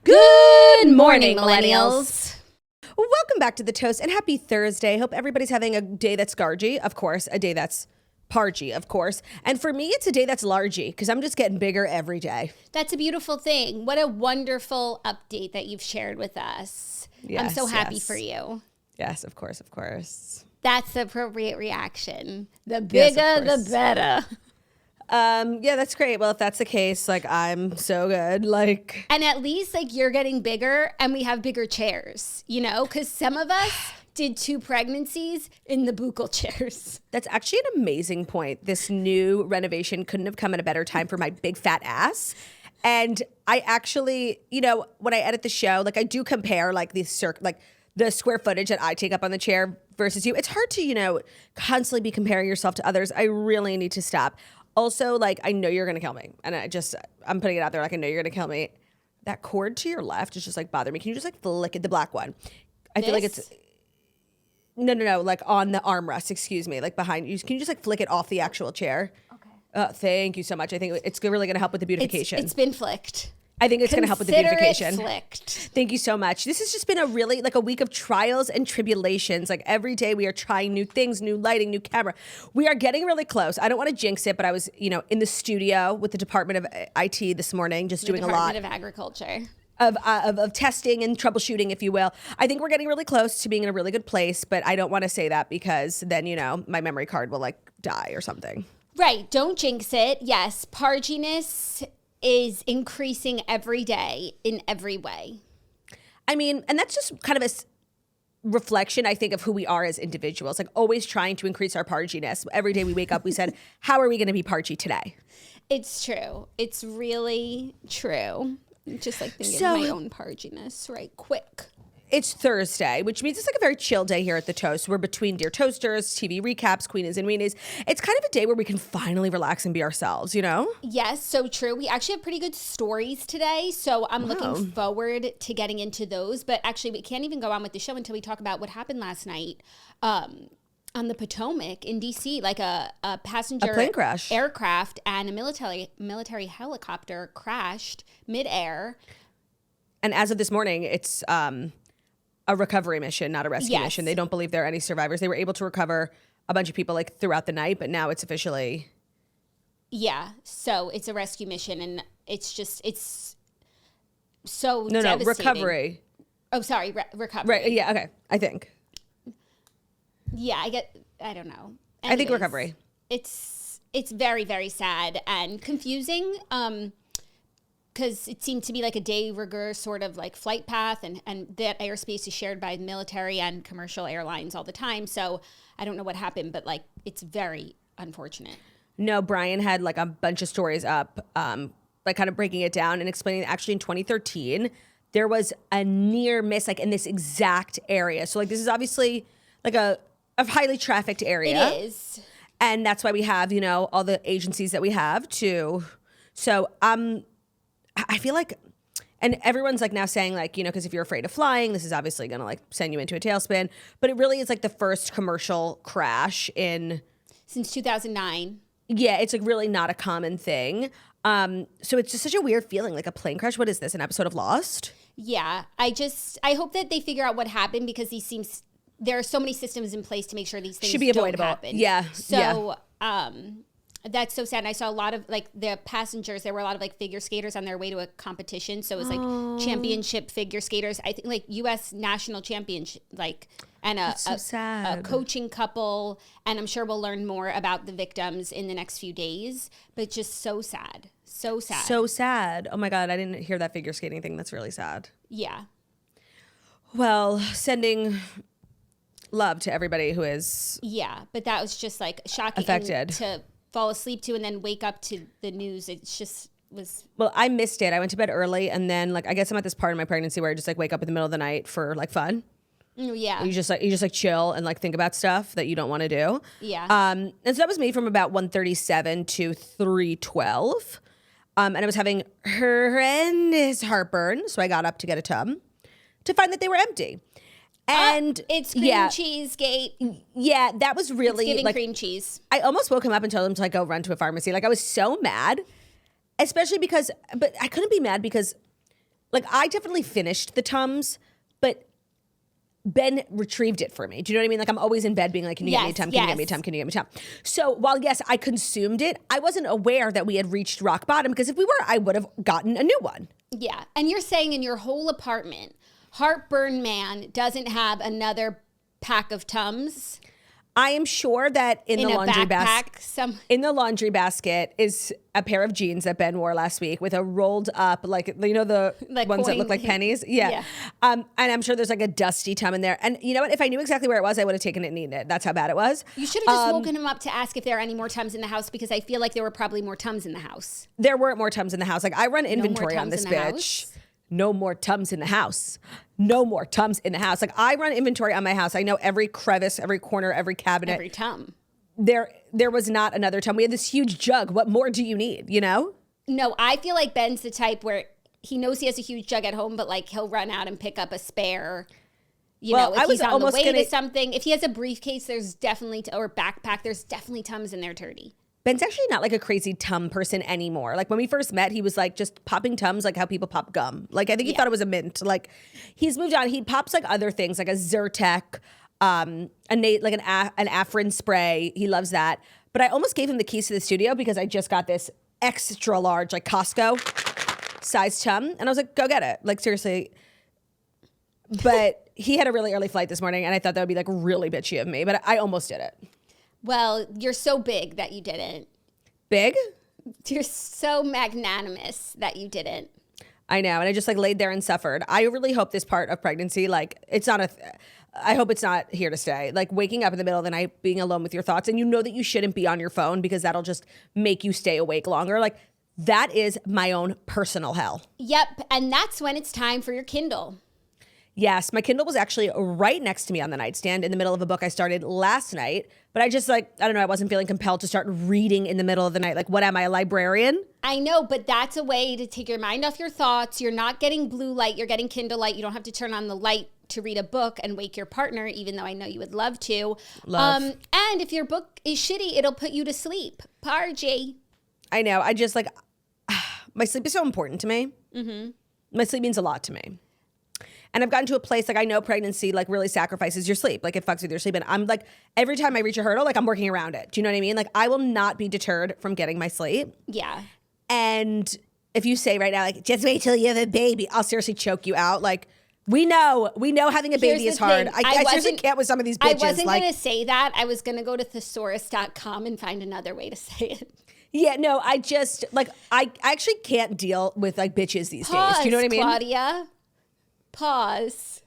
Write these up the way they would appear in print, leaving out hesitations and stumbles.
Good morning, millennials. Welcome back to The Toast and happy Thursday. Hope everybody's having a day that's gargy, of course, a day that's pargy, of course. And for me, it's a day that's largy because I'm just getting bigger every day. That's a beautiful thing. What a wonderful update that you've shared with us. Yes, I'm so happy yes. for you. Yes, of course, of course. That's the appropriate reaction. The bigger, the better. Yeah, that's great. Well, if that's the case, like, I'm so good. Like, And at least like you're getting bigger and we have bigger chairs, you know, because some of us did 2 pregnancies in the buccal chairs. that's actually an amazing point. This new renovation couldn't have come at a better time for my big fat ass. And I actually, you know, when I edit the show, like I do compare like the square footage that I take up on the chair versus you. It's hard to, you know, constantly be comparing yourself to others. I really need to stop. Also, like, I know you're going to kill me. And I'm putting it out there like I know you're going to kill me. That cord to your left is just like bothering me. Can you just like flick it, the black one? I feel like it's, no, like on the armrest, excuse me, like behind you. Can you just like flick it off the actual chair? Okay. Thank you so much. I think it's really going to help with the beautification. It's been flicked. I think it's going to help with the beautification. Consider it flicked. Thank you so much. This has just been a week of trials and tribulations. Like every day we are trying new things, new lighting, new camera. We are getting really close. I don't want to jinx it, but I was, you know, in the studio with the Department of IT this morning, just doing a lot. Department of Agriculture. Of testing and troubleshooting, if you will. I think we're getting really close to being in a really good place, but I don't want to say that because then, you know, my memory card will like die or something. Right. Don't jinx it. Yes. Parginess is increasing every day in every way. I mean, and that's just kind of a reflection, I think, of who we are as individuals, like always trying to increase our parginess. Every day we wake up, we said, how are we going to be pargy today? It's true. It's really true. Just like thinking of my own parginess, right? Quick. It's Thursday, which means it's like a very chill day here at The Toast. We're between Dear Toasters, TV recaps, Queenies and Weenies. It's kind of a day where we can finally relax and be ourselves, you know? Yes, so true. We actually have pretty good stories today, so I'm looking forward to getting into those. But actually, we can't even go on with the show until we talk about what happened last night on the Potomac in D.C., like a passenger plane crash. Aircraft and a military helicopter crashed midair. And as of this morning, it's a recovery mission, not a rescue mission. They don't believe there are any survivors. They were able to recover a bunch of people like throughout the night, but now it's officially. Yeah, so it's a rescue mission, and it's so devastating. No, recovery. Oh, sorry, recovery. Right, yeah, okay, I think. Yeah, I don't know. Anyways, I think recovery. It's very, very sad and confusing. Because it seemed to be like a de rigueur sort of like flight path, and that airspace is shared by military and commercial airlines all the time. So I don't know what happened, but like it's very unfortunate. No, Brian had like a bunch of stories up, like kind of breaking it down and explaining that actually in 2013, there was a near miss like in this exact area. So like this is obviously like a highly trafficked area. It is. And that's why we have, you know, all the agencies that we have to. So I feel like, and everyone's like now saying like, you know, because if you're afraid of flying, this is obviously going to like send you into a tailspin. But it really is like the first commercial crash since 2009. Yeah, it's like really not a common thing. So it's just such a weird feeling, like a plane crash. What is this, an episode of Lost? Yeah, I hope that they figure out what happened because there are so many systems in place to make sure these things should be avoidable. Don't happen. Yeah. So, that's so sad. And I saw a lot of like the passengers. There were a lot of like figure skaters on their way to a competition. So it was like championship figure skaters. I think like U.S. national championship, like, and a coaching couple. And I'm sure we'll learn more about the victims in the next few days. But just so sad. So sad. So sad. Oh my God, I didn't hear that figure skating thing. That's really sad. Yeah. Well, sending love to everybody who is. Yeah, but that was just like shocking. Affected. To fall asleep to and then wake up to the news. It just was. Well, I missed it. I went to bed early and then like I guess I'm at this part of my pregnancy where I just like wake up in the middle of the night for like fun. Yeah. You just like chill and like think about stuff that you don't want to do. Yeah. And so that was me from about 1:37 to 3:12. And I was having horrendous heartburn, so I got up to get a tub to find that they were empty. And it's cream cheese gate. Yeah, that was really it's giving like cream cheese. I almost woke him up and told him to like go run to a pharmacy. Like I was so mad, especially because, but I couldn't be mad because like I definitely finished the Tums, but Ben retrieved it for me. Do you know what I mean? Like I'm always in bed being like, can you get me a Tum? Can you get me a Tum? Can you get me a Tum? So while yes, I consumed it, I wasn't aware that we had reached rock bottom, because if we were, I would have gotten a new one. Yeah. And you're saying in your whole apartment, Heartburn Man doesn't have another pack of Tums? I am sure that in the laundry basket, in the laundry basket is a pair of jeans that Ben wore last week with a rolled up, like, you know, the like ones that look like pennies. Yeah. And I'm sure there's like a dusty Tum in there. And you know what? If I knew exactly where it was, I would have taken it and eaten it. That's how bad it was. You should have just woken him up to ask if there are any more Tums in the house, because I feel like there were probably more Tums in the house. There weren't more Tums in the house. Like I run inventory on this bitch. No more Tums in the house. No more Tums in the house. Like I run inventory on my house. I know every crevice, every corner, every cabinet. Every Tum. There was not another Tum. We had this huge jug. What more do you need, you know? No, I feel like Ben's the type where he knows he has a huge jug at home, but like he'll run out and pick up a spare. You know, if he's on the way to something. If he has a briefcase, there's definitely, or backpack, there's definitely Tums in there, Turdy. Ben's actually not like a crazy Tum person anymore. Like when we first met, he was like just popping Tums like how people pop gum. Like I think he thought it was a mint. Like he's moved on. He pops like other things like a Zyrtec, an Afrin spray. He loves that. But I almost gave him the keys to the studio because I just got this extra large, like Costco size Tum. And I was like, go get it. Like seriously. But he had a really early flight this morning and I thought that would be like really bitchy of me. But I almost did it. Well, you're so big that you didn't. Big? You're so magnanimous that you didn't. I know. And I just like laid there and suffered. I really hope this part of pregnancy, like it's not I hope it's not here to stay. Like waking up in the middle of the night, being alone with your thoughts, and you know that you shouldn't be on your phone because that'll just make you stay awake longer. Like that is my own personal hell. Yep. And that's when it's time for your Kindle. Yes, my Kindle was actually right next to me on the nightstand in the middle of a book I started last night. But I just I don't know, I wasn't feeling compelled to start reading in the middle of the night. Like, what am I, a librarian? I know, but that's a way to take your mind off your thoughts. You're not getting blue light, you're getting Kindle light. You don't have to turn on the light to read a book and wake your partner, even though I know you would love to. And if your book is shitty, it'll put you to sleep. Pargy. I know, I just my sleep is so important to me. Mm-hmm. My sleep means a lot to me. And I've gotten to a place, like I know pregnancy like really sacrifices your sleep. Like it fucks with your sleep. And I'm like, every time I reach a hurdle, like I'm working around it. Do you know what I mean? Like I will not be deterred from getting my sleep. Yeah. And if you say right now, like, just wait till you have a baby, I'll seriously choke you out. Like we know having a baby is hard. I seriously can't with some of these bitches. I wasn't going to say that. I was going to go to thesaurus.com and find another way to say it. Yeah, no, I just I actually can't deal with like bitches these days. Do you know what I mean? Claudia. Pause.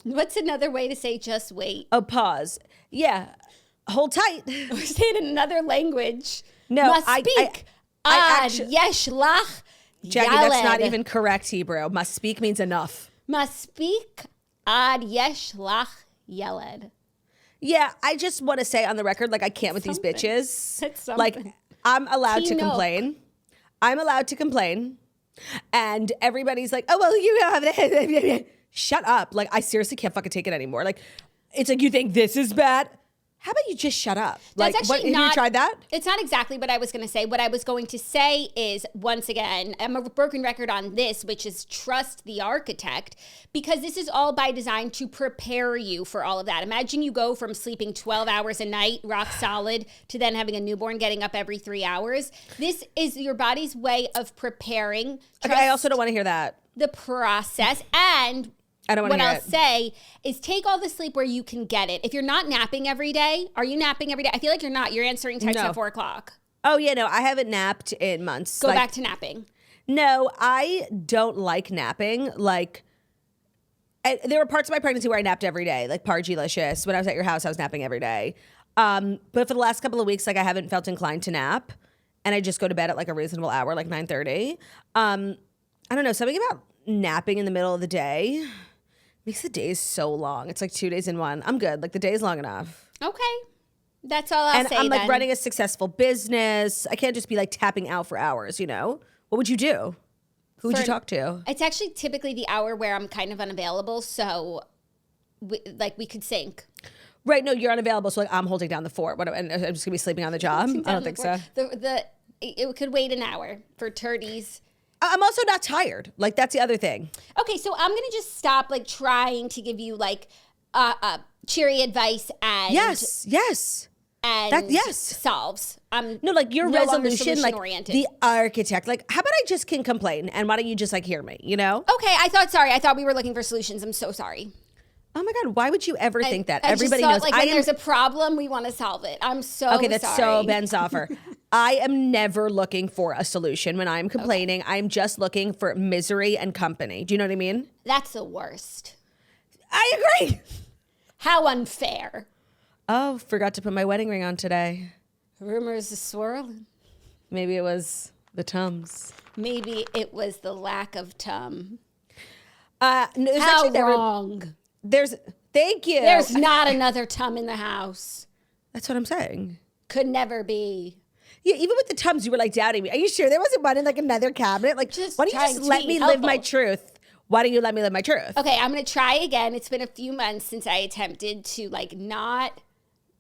What's another way to say just wait? Oh, pause. Yeah. Hold tight. Or say it in another language. No, speak. Yesh lach. Jackie, that's not even correct Hebrew. Must speak means enough. Must speak ad yesh lach yeled. Yeah, I just want to say on the record, like I can't with these bitches. That's something. Like I'm allowed to complain. I'm allowed to complain. And everybody's like, oh, well, you have it. Shut up. Like, I seriously can't fucking take it anymore. Like, it's like, you think this is bad? How about you just shut up? That's like, actually have you tried that? It's not exactly what I was going to say. What I was going to say is, once again, I'm a broken record on this, which is trust the architect, because this is all by design to prepare you for all of that. Imagine you go from sleeping 12 hours a night, rock solid, to then having a newborn, getting up every 3 hours. This is your body's way of preparing. Okay, I also don't want to hear that. The process. And I don't want to hear what I'll say is take all the sleep where you can get it. If you're not napping every day, are you napping every day? I feel like you're not. You're answering texts at 4 o'clock. Oh, yeah, no, I haven't napped in months. Go back to napping. No, I don't like napping. Like, there were parts of my pregnancy where I napped every day, like Pargylicious. When I was at your house, I was napping every day. But for the last couple of weeks, like I haven't felt inclined to nap. And I just go to bed at like a reasonable hour, like 9:30. I don't know, something about napping in the middle of the day makes the days so long. It's like 2 days in one. I'm good. Like the day's long enough. Okay. That's all I'll say. And I'm like then. running a successful business. I can't just be like tapping out for hours, you know? What would you do? Who would you talk to? It's actually typically the hour where I'm kind of unavailable. So we could sync. Right. No, you're unavailable. So like I'm holding down the fort. And I'm just going to be sleeping on the job? I don't think so. It could wait an hour for turdies. I'm also not tired. Like, that's the other thing. Okay, so I'm gonna just stop like trying to give you like cheery advice and Yes. and yes. solves. No, like your no longer resolution, like solution-oriented. the architect. Like, how about I just can complain and why don't you just like hear me? You know? Okay, I thought we were looking for solutions. I'm so sorry. Oh my God, why would you ever think that? I Everybody just knows. thought, like, when there's a problem, we want to solve it. I'm so Okay, that's sorry. so Ben Zoffer. I am never looking for a solution when I'm complaining. Okay. I'm just looking for misery and company. Do you know what I mean? That's the worst. I agree. How unfair. Oh, forgot to put my wedding ring on today. Rumors are swirling. Maybe it was the Tums. Maybe it was the lack of Tum. No, how wrong. Thank you. There's not another Tum in the house. That's what I'm saying. Could never be. Yeah, even with the Tums, you were like doubting me. Are you sure there wasn't one in like another cabinet? Like, why don't you just let me live my truth? Why don't you let me live my truth? Okay, I'm going to try again. It's been a few months since I attempted to like not.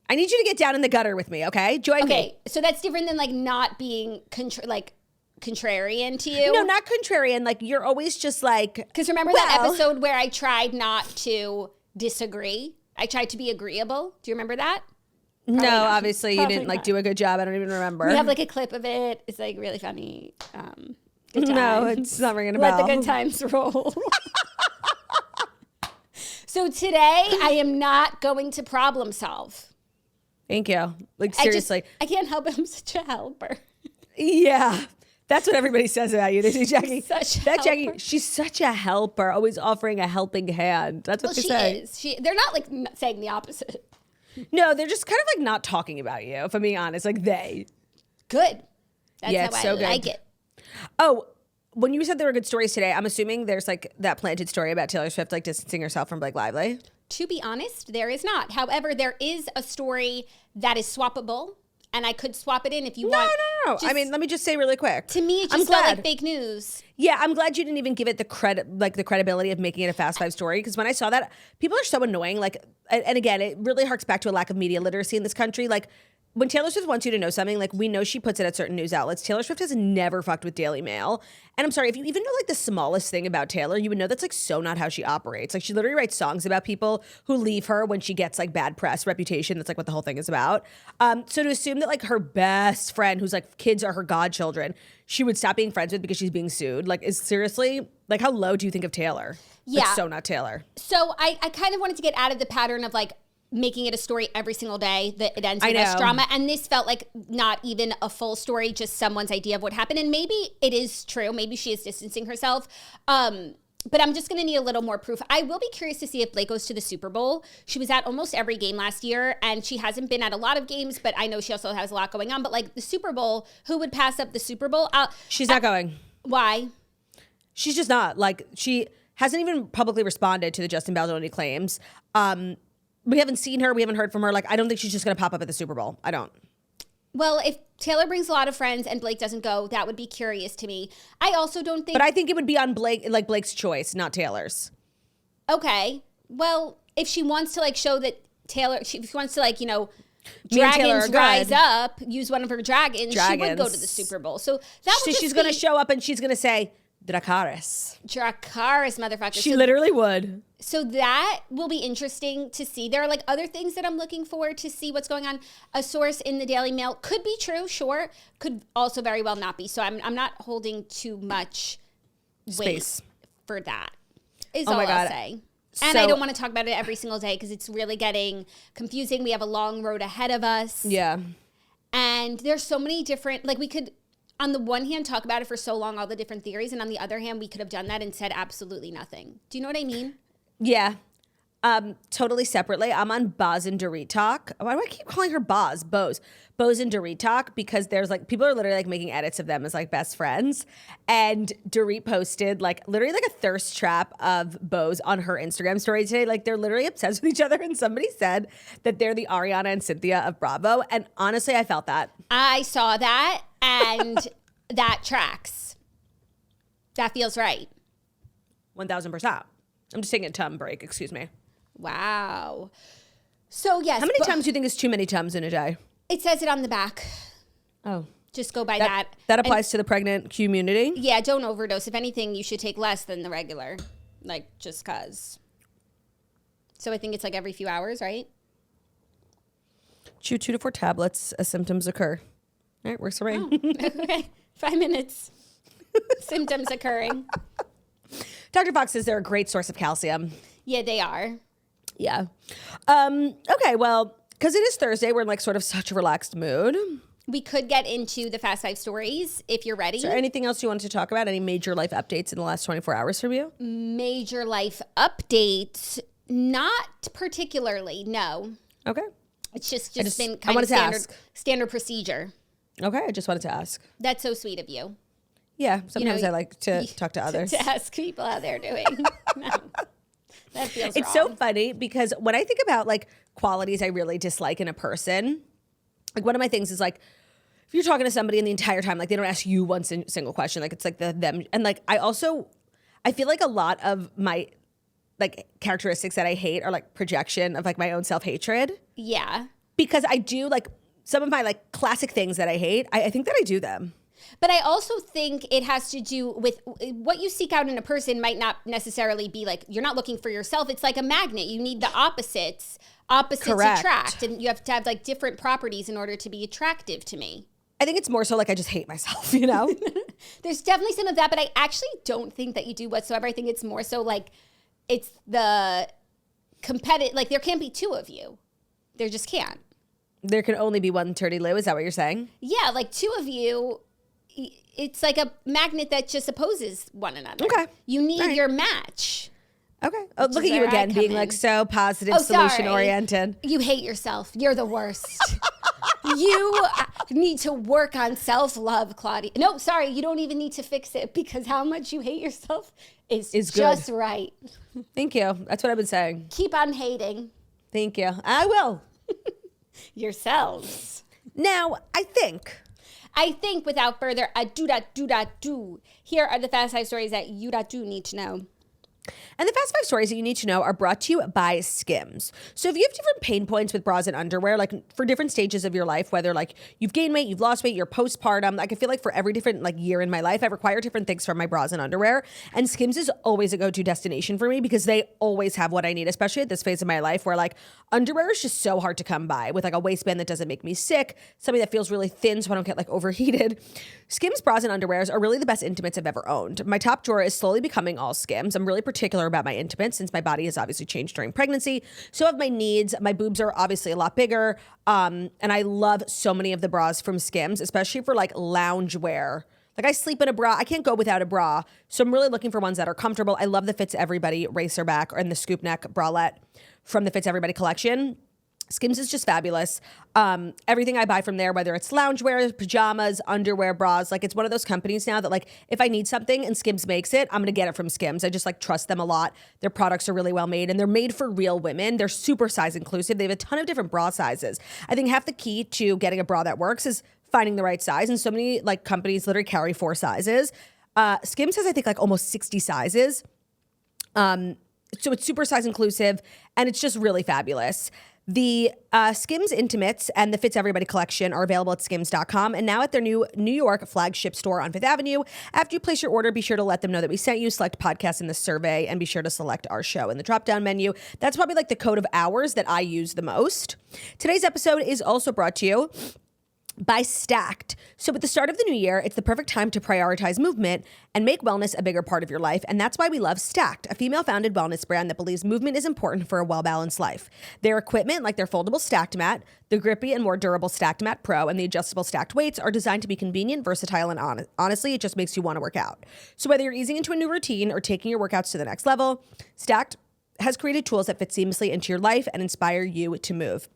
I need you to get down in the gutter with me, okay? Join me. Okay, so that's different than like not being contrarian to you. No, not contrarian. Like, you're always just like. Because remember that episode where I tried not to disagree? I tried to be agreeable. Do you remember that? Probably no, not. Obviously you didn't like do a good job. I don't even remember. We have like a clip of it. It's like really funny. Good no, it's not ringing a bell. Let the good times roll. So today I am not going to problem solve. Thank you. Like, seriously. I can't help it. I'm such a helper. Yeah. That's what everybody says about you. They say, Jackie, Jackie, she's such a helper, always offering a helping hand. That's what they say. Is. They're not like saying the opposite. No, they're just kind of like not talking about you, if I'm being honest. Like, they. Good. That's how I so like it. Oh, when you said there were good stories today, I'm assuming there's like that planted story about Taylor Swift like distancing herself from Blake Lively. To be honest, there is not. However, there is a story that is swappable, and I could swap it in if you want. No. I mean, let me just say really quick. To me, it just felt like fake news. Yeah, I'm glad you didn't even give it the credibility of making it a Fast Five story. Because when I saw that, people are so annoying. Like, and again, it really harks back to a lack of media literacy in this country. Like, when Taylor Swift wants you to know something, like, we know she puts it at certain news outlets. Taylor Swift has never fucked with Daily Mail. And I'm sorry, if you even know like the smallest thing about Taylor, you would know that's like so not how she operates. Like, she literally writes songs about people who leave her when she gets like bad press, reputation. That's like what the whole thing is about. So to assume that like her best friend, whose like kids are her godchildren, she would stop being friends with because she's being sued, like, is seriously, like, how low do you think of Taylor? Yeah. Like, so not Taylor. So I kind of wanted to get out of the pattern of like making it a story every single day that it ends with less drama. And this felt like not even a full story, just someone's idea of what happened. And maybe it is true. Maybe she is distancing herself. But I'm just going to need a little more proof. I will be curious to see if Blake goes to the Super Bowl. She was at almost every game last year, and she hasn't been at a lot of games, but I know she also has a lot going on. But like the Super Bowl, who would pass up the Super Bowl? She's not going. Why? She's just not. Like, she hasn't even publicly responded to the Justin Bieber claims. We haven't seen her. We haven't heard from her. Like, I don't think she's just going to pop up at the Super Bowl. I don't. Well, if Taylor brings a lot of friends and Blake doesn't go, that would be curious to me. I also don't think... But I think it would be on Blake's choice, not Taylor's. Okay. Well, if she wants to, like, show that Taylor... If she wants to, like, you know, dragons rise up, use one of her dragons, she would go to the Super Bowl. So that would she's going to show up and she's going to say... Dracarys, motherfucker. She literally would. So that will be interesting to see. There are like other things that I'm looking for to see what's going on. A source in the Daily Mail could be true, sure. Could also very well not be. So I'm not holding too much space for that. Is all I'll say. And I don't want to talk about it every single day because it's really getting confusing. We have a long road ahead of us. Yeah. And there's so many different, like we could, on the one hand, talk about it for so long, all the different theories. And on the other hand, we could have done that and said absolutely nothing. Do you know what I mean? Yeah. Totally separately, I'm on Boz and Dorit Talk. Why do I keep calling her Boz? Boz and Dorit Talk, because there's like, people are literally like making edits of them as like best friends. And Dorit posted like literally like a thirst trap of Boz on her Instagram story today. Like, they're literally obsessed with each other. And somebody said that they're the Ariana and Cynthia of Bravo. And honestly, I felt that. I saw that. And that tracks. That feels right. 1000%. I'm just taking a Tum break. Excuse me. Wow. So yes. How many Tums do you think is too many Tums in a day? It says it on the back. Oh. Just go by that. That applies to the pregnant community. Yeah, don't overdose. If anything, you should take less than the regular, like just cause. So I think it's like every few hours, right? Chew 2 to 4 tablets as symptoms occur. All right, works for me. Oh, okay. 5 minutes. Symptoms occurring. Dr. Fox says they're a great source of calcium. Yeah, they are. Yeah. Okay, well, because it is Thursday, we're in like sort of such a relaxed mood. We could get into the Fast 5 stories if you're ready. Is there anything else you wanted to talk about? Any major life updates in the last 24 hours from you? Major life updates? Not particularly, no. Okay. It's just been kind of standard procedure. Okay, I just wanted to ask. That's so sweet of you. Yeah, sometimes I like to talk to others. To ask people how they're doing. No, that feels It's wrong. so funny because when I think about like qualities I really dislike in a person, like one of my things is like, if you're talking to somebody and the entire time, like they don't ask you one single question, like it's like them. And like, I feel like a lot of my like characteristics that I hate are like projection of like my own self-hatred. Yeah. Because I do like some of my like classic things that I hate. I think that I do them. But I also think it has to do with what you seek out in a person might not necessarily be like, you're not looking for yourself. It's like a magnet. You need the opposites. Opposites Correct. attract. And you have to have like different properties in order to be attractive to me. I think it's more so like I just hate myself, you know? There's definitely some of that, but I actually don't think that you do whatsoever. I think it's more so like it's the competitive, like there can't be two of you. There just can't. There can only be one Turdy Lou. Is that what you're saying? Yeah, like two of you, it's like a magnet that just opposes one another. Okay. You need your match. Okay. Oh, look at you again, being like so positive, solution oriented. You hate yourself. You're the worst. You need to work on self-love, Claudia. No, sorry, you don't even need to fix it because how much you hate yourself is just right. Thank you. That's what I've been saying. Keep on hating. Thank you. I will. Yourselves. Now, I think without further ado, here are the Fast 5 stories that you need to know. And the Fast 5 stories that you need to know are brought to you by Skims. So if you have different pain points with bras and underwear, like for different stages of your life, whether like you've gained weight, you've lost weight, you're postpartum, like I feel like for every different like year in my life, I require different things from my bras and underwear. And Skims is always a go-to destination for me because they always have what I need, especially at this phase of my life where like underwear is just so hard to come by with like a waistband that doesn't make me sick, something that feels really thin so I don't get like overheated. Skims bras and underwears are really the best intimates I've ever owned. My top drawer is slowly becoming all Skims. I'm really particular about my intimates since my body has obviously changed during pregnancy. So have my needs. My boobs are obviously a lot bigger. And I love so many of the bras from Skims, especially for like lounge wear. Like I sleep in a bra. I can't go without a bra. So I'm really looking for ones that are comfortable. I love the Fits Everybody racer back and the scoop neck bralette from the Fits Everybody collection. Skims is just fabulous. Everything I buy from there, whether it's loungewear, pajamas, underwear, bras, like it's one of those companies now that like if I need something and Skims makes it, I'm gonna get it from Skims. I just like trust them a lot. Their products are really well made and they're made for real women. They're super size inclusive. They have a ton of different bra sizes. I think half the key to getting a bra that works is finding the right size. And so many like companies literally carry 4 sizes. Skims has I think like almost 60 sizes. So it's super size inclusive and it's just really fabulous. The Skims Intimates and the Fits Everybody collection are available at skims.com and now at their new New York flagship store on 5th Avenue. After you place your order, be sure to let them know that we sent you, select podcast in the survey, and be sure to select our show in the drop-down menu. That's probably like the code of hours that I use the most. Today's episode is also brought to you by Stacked. So with the start of the new year, it's the perfect time to prioritize movement and make wellness a bigger part of your life. And that's why we love Stacked, a female-founded wellness brand that believes movement is important for a well-balanced life. Their equipment, like their foldable Stacked mat, the grippy and more durable Stacked Mat Pro, and the adjustable Stacked weights are designed to be convenient, versatile, and honestly, it just makes you want to work out. So whether you're easing into a new routine or taking your workouts to the next level, Stacked has created tools that fit seamlessly into your life and inspire you to move.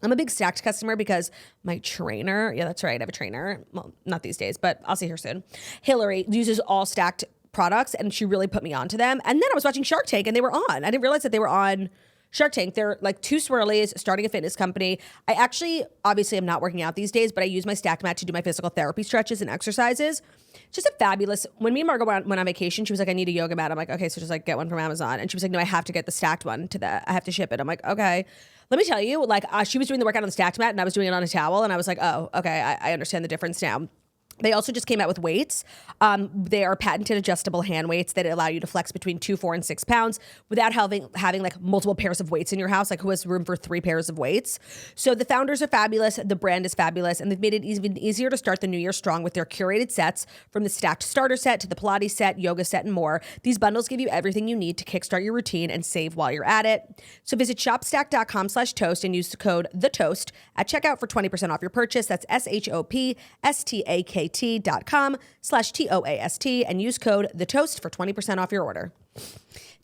I'm a big Stacked customer because my trainer, yeah, that's right, I have a trainer. Well, not these days, but I'll see her soon. Hillary uses all Stacked products and she really put me onto them. And then I was watching Shark Tank and they were on. I didn't realize that they were on Shark Tank. They're like two swirlies starting a fitness company. I actually, obviously, I'm not working out these days, but I use my stacked mat to do my physical therapy stretches and exercises. Just a fabulous. When me and Margot went on vacation, she was like, I need a yoga mat. I'm like, okay, so just like get one from Amazon. And she was like, no, I have to get the stacked one I have to ship it. I'm like, okay. Let me tell you, like she was doing the workout on the stacked mat and I was doing it on a towel. And I was like, oh, okay, I understand the difference now. They also just came out with weights. They are patented adjustable hand weights that allow you to flex between 2, 4, and 6 pounds without having like multiple pairs of weights in your house. Like who has room for 3 pairs of weights? So the founders are fabulous. The brand is fabulous. And they've made it even easier to start the new year strong with their curated sets, from the stacked starter set to the Pilates set, yoga set, and more. These bundles give you everything you need to kickstart your routine and save while you're at it. So visit shopstack.com/toast and use the code THETOAST at checkout for 20% off your purchase. That's shopstak.com/TOAST and use code THETOAST for 20% off your order.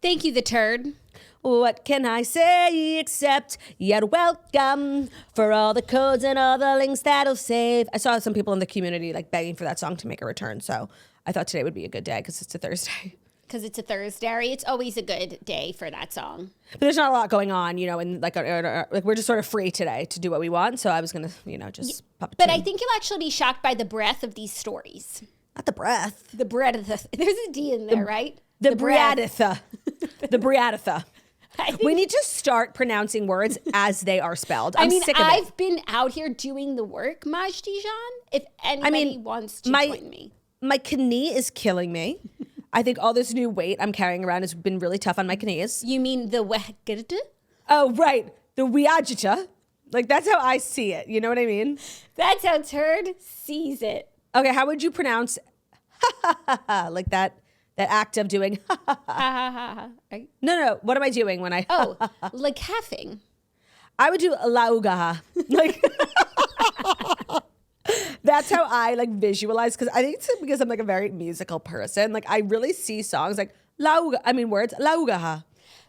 Thank you, the turd. What can I say except you're welcome for all the codes and all the links that'll save. I saw some people in the community like begging for that song to make a return, so I thought today would be a good day because it's a Thursday. Because it's a Thursday. It's always a good day for that song. But there's not a lot going on, you know, and like we're just sort of free today to do what we want. So I was going to, you know, just pop it. But I think you'll actually be shocked by the breadth of these stories. Not the breath. The breadth. There's a D in there, right? The Briaditha. The Briaditha. We need to start pronouncing words as they are spelled. I'm sick of it. I've been out here doing the work, Maj Dijon. If anybody wants to join me. My knee is killing me. I think all this new weight I'm carrying around has been really tough on my knees. You mean the wehgirta? Oh, right. The wiajita. Like, that's how I see it. You know what I mean? That's how Turd sees it. Okay, how would you pronounce like that act of doing Right? No. What am I doing when I like halving. I would do lauga. Like that's how I like visualize, because I think it's because I'm like a very musical person. Like I really see songs like words lauga.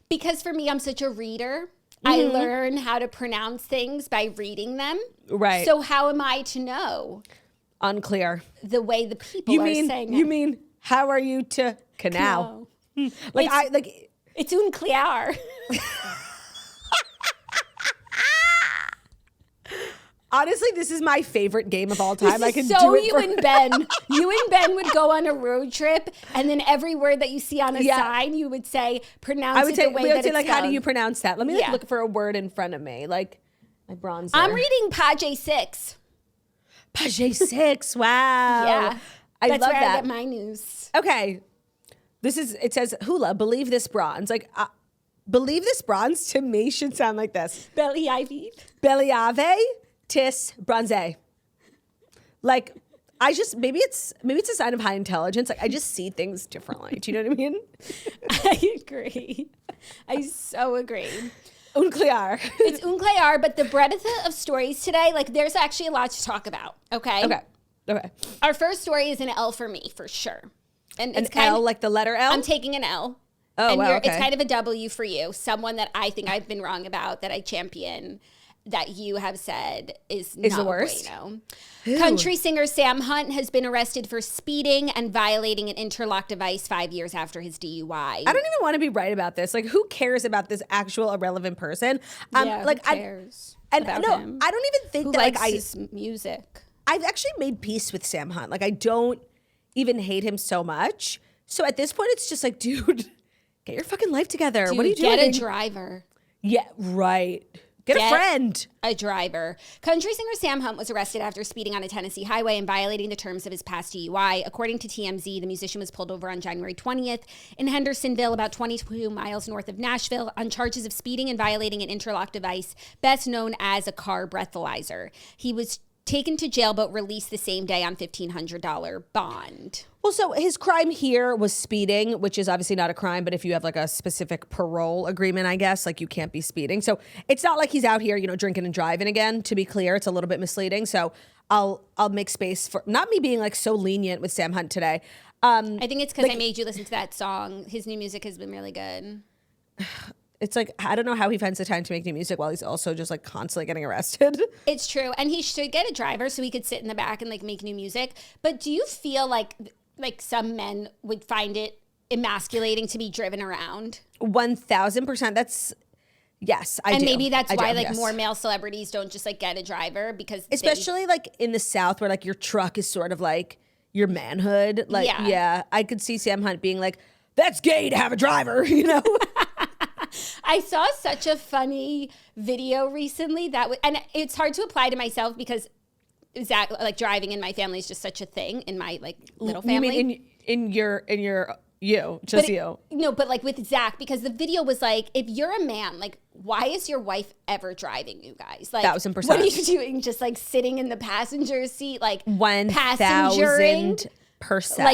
Because for me, I'm such a reader. I learn how to pronounce things by reading them. Right. So how am I to know? Unclear. The way the people are saying it. You mean how are you to canal? It's unclear. Honestly, this is my favorite game of all time. I can so do it. You and Ben would go on a road trip, and then every word that you see on a sign, you would say, pronounce it the way that it's like, spelled. how do you pronounce that? Let me look for a word in front of me, like my bronzer. I'm reading Page 6. Page 6. Wow. Yeah. I That's love where that. I get my news. Okay. It says hula, believe this bronze. Like, believe this bronze to me should sound like this. Belly Ivy. Belliave tis bronze. Like, maybe it's a sign of high intelligence. Like, I just see things differently. Do you know what I mean? I agree. I so agree. Unclear. It's unclear, but the breadth of stories today, like there's actually a lot to talk about. Okay. Our first story is an L for me, for sure. And it's an L, like the letter L? I'm taking an L. Oh, and wow, okay. It's kind of a W for you. Someone that I think I've been wrong about, that I champion, that you have said is not the worst. Bueno. Country singer Sam Hunt has been arrested for speeding and violating an interlock device 5 years after his DUI. I don't even want to be right about this. Like, who cares about this actual irrelevant person? Who cares about him? I don't even think who that likes his music. I've actually made peace with Sam Hunt. Like, I don't even hate him so much. So at this point, it's just like, dude, get your fucking life together. Dude, what are you doing? Get a driver. Yeah, right. Get a friend. A driver. Country singer Sam Hunt was arrested after speeding on a Tennessee highway and violating the terms of his past DUI. According to TMZ, the musician was pulled over on January 20th in Hendersonville, about 22 miles north of Nashville, on charges of speeding and violating an interlock device, best known as a car breathalyzer. He was taken to jail but released the same day on $1,500 bond. Well, so his crime here was speeding, which is obviously not a crime, but if you have like a specific parole agreement, I guess, like you can't be speeding. So it's not like he's out here, you know, drinking and driving again. To be clear, it's a little bit misleading. So I'll make space for not me being like so lenient with Sam Hunt today. I think it's because I made you listen to that song. His new music has been really good. It's like, I don't know how he finds the time to make new music while he's also just like constantly getting arrested. It's true. And he should get a driver so he could sit in the back and like make new music. But do you feel like some men would find it emasculating to be driven around? 1,000%. That's, Yes, I do. And maybe that's why yes. more male celebrities don't just get a driver because especially in the South where your truck is sort of your manhood. I could see Sam Hunt being that's gay to have a driver, I saw such a funny video recently and it's hard to apply to myself because Zach, driving in my family is just such a thing in my little family. You mean in your you, just you. No, but with Zach, because the video was if you're a man, why is your wife ever driving you guys? 1,000%. What are you doing? Just sitting in the passenger seat, 1,000%.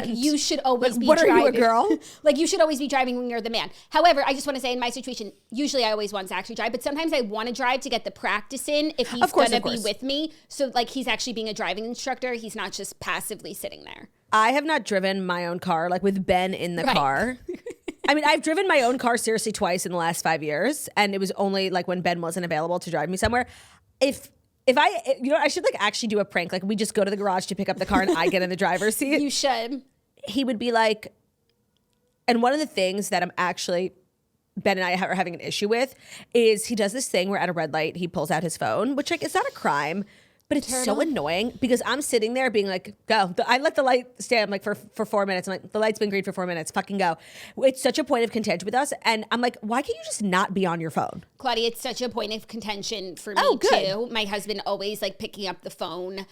You should always be what driving. Are you, a girl? You should always be driving when you're the man. However, I just want to say in my situation, usually I always want Zach to drive, but sometimes I want to drive to get the practice in if he's going to be with me. So he's actually being a driving instructor. He's not just passively sitting there. I have not driven my own car with Ben in the car. I mean, I've driven my own car seriously twice in the last 5 years, and it was only when Ben wasn't available to drive me somewhere. If I, I should actually do a prank. We just go to the garage to pick up the car and I get in the driver's seat. You should. He would be and one of the things that Ben and I are having an issue with is he does this thing where at a red light, he pulls out his phone, which it's not a crime, but it's so annoying because I'm sitting there being go. I let the light stand for 4 minutes. I'm the light's been green for 4 minutes. Fucking go. It's such a point of contention with us. And I'm why can't you just not be on your phone? Claudia, it's such a point of contention for me too. My husband always picking up the phone.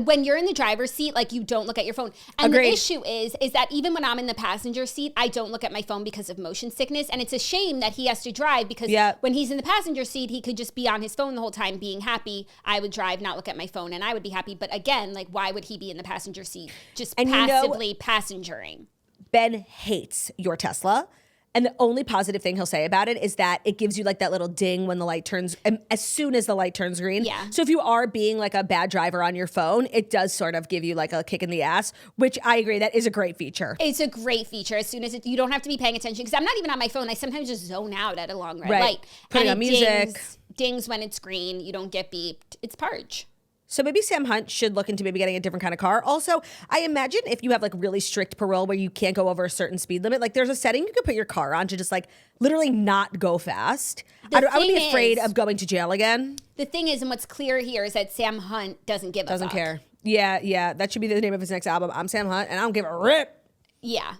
When you're in the driver's seat, you don't look at your phone. And Agreed. The issue is that even when I'm in the passenger seat, I don't look at my phone because of motion sickness. And it's a shame that he has to drive because when he's in the passenger seat, he could just be on his phone the whole time being happy. I would drive, not look at my phone, and I would be happy. But again, why would he be in the passenger seat just passively passengering? Ben hates your Tesla. And the only positive thing he'll say about it is that it gives you that little ding when the light turns, as soon as the light turns green. Yeah. So if you are being a bad driver on your phone, it does sort of give you a kick in the ass, which I agree, that is a great feature. It's a great feature. As soon as you don't have to be paying attention, because I'm not even on my phone. I sometimes just zone out at a long red light. Putting on music. Dings when it's green. You don't get beeped. It's purge. So maybe Sam Hunt should look into maybe getting a different kind of car. Also, I imagine if you have really strict parole where you can't go over a certain speed limit, there's a setting you could put your car on to just literally not go fast. I would be afraid of going to jail again. The thing is, and what's clear here is that Sam Hunt doesn't give a fuck. Doesn't care. Yeah. That should be the name of his next album. I'm Sam Hunt and I don't give a rip. Yeah.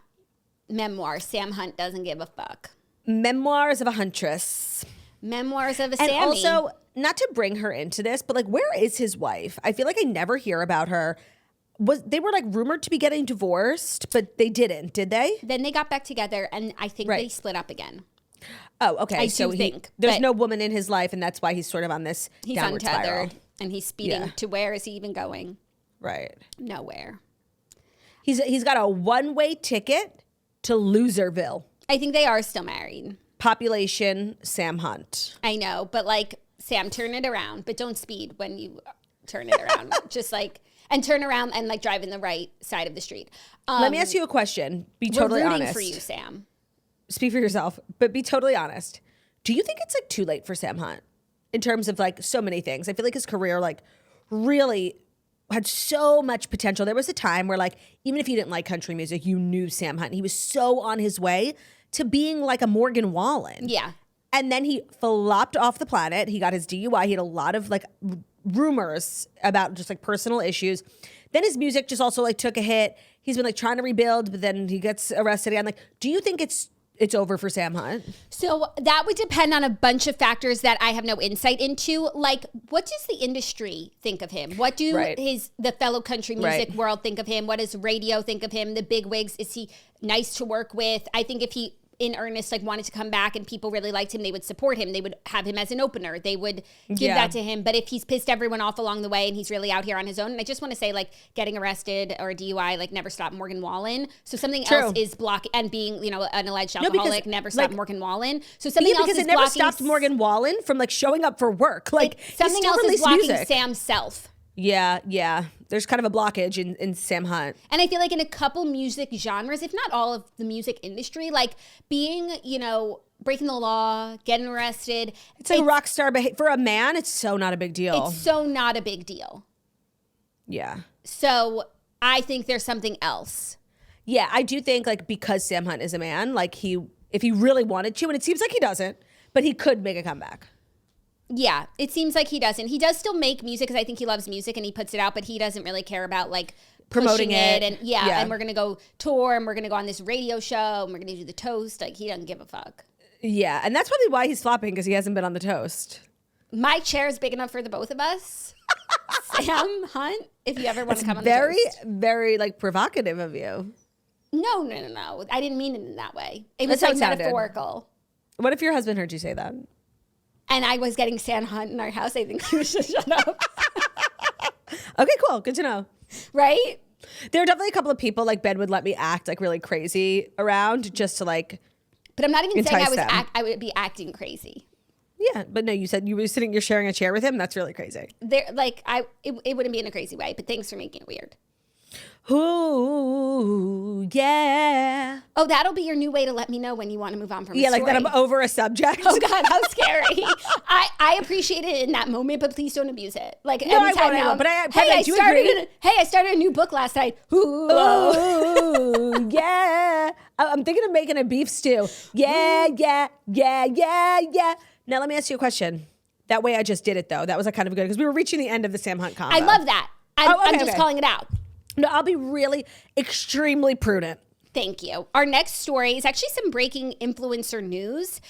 Memoir. Sam Hunt doesn't give a fuck. Memoirs of a Huntress. Memoirs of a And Sammy. also, not to bring her into this, but where is his wife? I feel I never hear about her. They were rumored to be getting divorced, but they didn't, did they? Then they got back together, and I think they split up again. Oh, okay. I do think. There's no woman in his life, and that's why he's sort of on this he's downward untethered, spiral. and he's speeding to where is he even going? Right. Nowhere. He's got a one-way ticket to Loserville. I think they are still married. Population, Sam Hunt. I know, but Sam, turn it around, but don't speed when you turn it around. Just and turn around and drive in the right side of the street. Let me ask you a question. Be totally we're honest. for you, Sam. Speak for yourself, but be totally honest. Do you think it's too late for Sam Hunt in terms of so many things? I feel his career really had so much potential. There was a time where even if you didn't like country music, you knew Sam Hunt. He was so on his way to being a Morgan Wallen. Yeah. And then he flopped off the planet. He got his DUI. He had a lot of rumors about just personal issues. Then his music just also took a hit. He's been trying to rebuild, but then he gets arrested again. Do you think it's over for Sam Hunt? So that would depend on a bunch of factors that I have no insight into. What does the industry think of him? What do the fellow country music world think of him? What does radio think of him? The big wigs, is he nice to work with? I think if he in earnest wanted to come back and people really liked him, they would support him. They would have him as an opener. They would give that to him. But if he's pissed everyone off along the way and he's really out here on his own, and I just want to say getting arrested or DUI never stopped Morgan Wallen. So something else is blocking, and being an alleged alcoholic never stopped Morgan Wallen. So something else because is it never blocking stopped Morgan Wallen from showing up for work. Something else is blocking Sam's self. Yeah. There's kind of a blockage in Sam Hunt. And I feel in a couple music genres, if not all of the music industry, being, breaking the law, getting arrested. It's rock star behavior. For a man, it's so not a big deal. It's so not a big deal. Yeah. So I think there's something else. Yeah, I do think because Sam Hunt is a man, if he really wanted to, and it seems like he doesn't, But he could make a comeback. Yeah, it seems like he doesn't. He does still make music because I think he loves music and he puts it out, but he doesn't really care about like promoting it. And and we're going to go tour and we're going to go on this radio show and we're going to do the toast. Like, he doesn't give a fuck. Yeah, and that's probably why he's flopping, because he hasn't been on the toast. My chair is big enough for the both of us. Sam Hunt, if you ever want to come on the toast. Very like provocative of you. No. I didn't mean it in that way. It was like metaphorical. What if your husband heard you say that? And I was getting Sam Hunt in our house. I think you should shut up. Okay, cool. Good to know. Right? There are definitely a couple of people like Ben would let me act like really crazy around just to like. But I'm not even saying I would be acting crazy. Yeah, but no, you said you were you're sharing a chair with him. That's really crazy. It wouldn't be in a crazy way, but thanks for making it weird. Ooh, yeah. Oh, that'll be your new way to let me know when you want to move on from a story. like that I'm over a subject. Oh God, how scary. I appreciate it in that moment, but please don't abuse it. Like, no, I won't. But I started a new book last night. Ooh, yeah. I'm thinking of making a beef stew. Yeah. Now let me ask you a question. That way I just did it though. That was like kind of good because we were reaching the end of the Sam Hunt combo. I love that. I'm just calling it out. No, I'll be really extremely prudent. Thank you. Our next story is actually some breaking influencer news.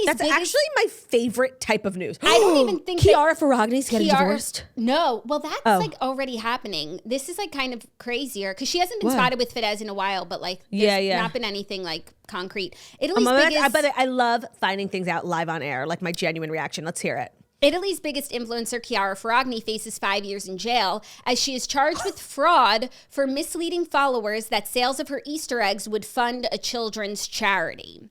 That's actually my favorite type of news. I don't even think Chiara Ferragni's getting divorced. No, well, that's like already happening. This is like kind of crazier because she hasn't been spotted with Fidesz in a while, but like there's not been anything like concrete. Italy's biggest. But I love finding things out live on air, like my genuine reaction. Let's hear it. Italy's biggest influencer, Chiara Ferragni, faces 5 years in jail as she is charged with fraud for misleading followers that sales of her Easter eggs would fund a children's charity.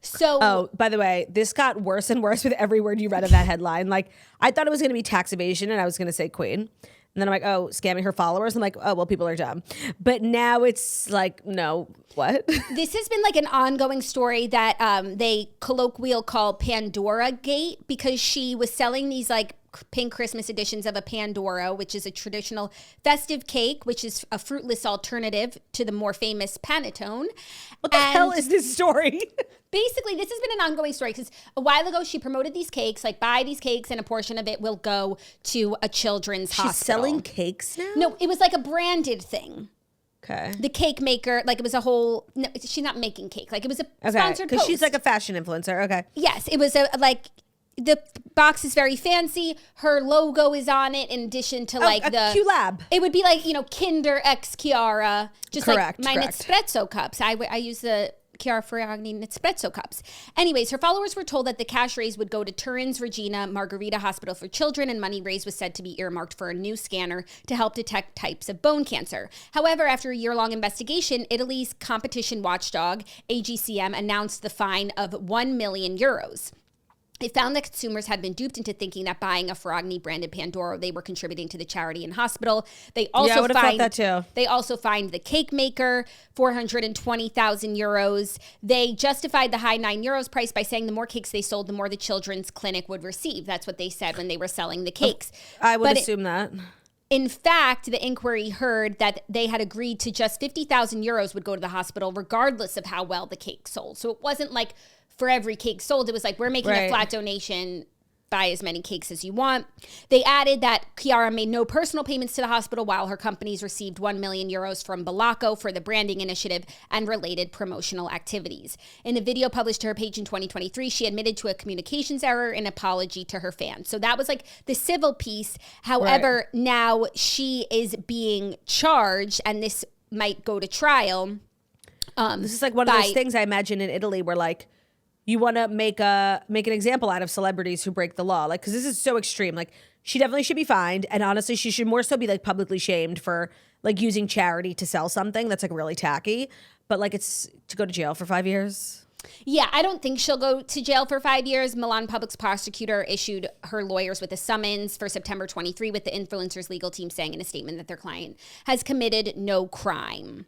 So, by the way, this got worse and worse with every word you read of that headline. Like, I thought it was going to be tax evasion and I was going to say queen. And then I'm like, oh, scamming her followers. I'm like, oh, well, people are dumb. But now it's like, no, what? This has been like an ongoing story that they colloquial call Pandora Gate because she was selling these like pink Christmas editions of a Pandora, which is a traditional festive cake, which is a fruitless alternative to the more famous panettone. What the hell is this story? Basically, this has been an ongoing story because a while ago she promoted these cakes, like buy these cakes and a portion of it will go to a children's hospital. She's selling cakes now? No, it was like a branded thing. Okay. The cake maker, like it was a whole, no, she's not making cake. Like it was a sponsored post. Because she's like a fashion influencer. Okay. Yes, it was the box is very fancy. Her logo is on it in addition to like the Q-Lab. It would be like, Kinder X Chiara. Just like my Nespresso cups. I use the Chiara Ferragni Nespresso cups. Anyways, her followers were told that the cash raised would go to Turin's Regina Margherita Hospital for Children, and money raised was said to be earmarked for a new scanner to help detect types of bone cancer. However, after a year-long investigation, Italy's competition watchdog, AGCM, announced the fine of 1 million euros. They found that consumers had been duped into thinking that buying a Ferragni branded Pandora, they were contributing to the charity and hospital. They also I would have thought that too. They also fined the cake maker 420,000 euros. They justified the high €9 price by saying the more cakes they sold, the more the children's clinic would receive. That's what they said when they were selling the cakes. I would assume that. In fact, the inquiry heard that they had agreed to just 50,000 euros would go to the hospital regardless of how well the cake sold. So it wasn't like for every cake sold, it was like, we're making a flat donation, buy as many cakes as you want. They added that Chiara made no personal payments to the hospital while her companies received 1 million euros from Balacco for the branding initiative and related promotional activities. In a video published to her page in 2023, she admitted to a communications error and apology to her fans. So that was like the civil piece. However, now she is being charged and this might go to trial. This is like one of those things I imagine in Italy where like, you want to make an example out of celebrities who break the law, like, because this is so extreme. Like, she definitely should be fined, and honestly, she should more so be like publicly shamed for like using charity to sell something that's like really tacky. But like, it's to go to jail for 5 years. Yeah, I don't think she'll go to jail for 5 years. Milan Public's prosecutor issued her lawyers with a summons for September 23, with the influencer's legal team saying in a statement that their client has committed no crime.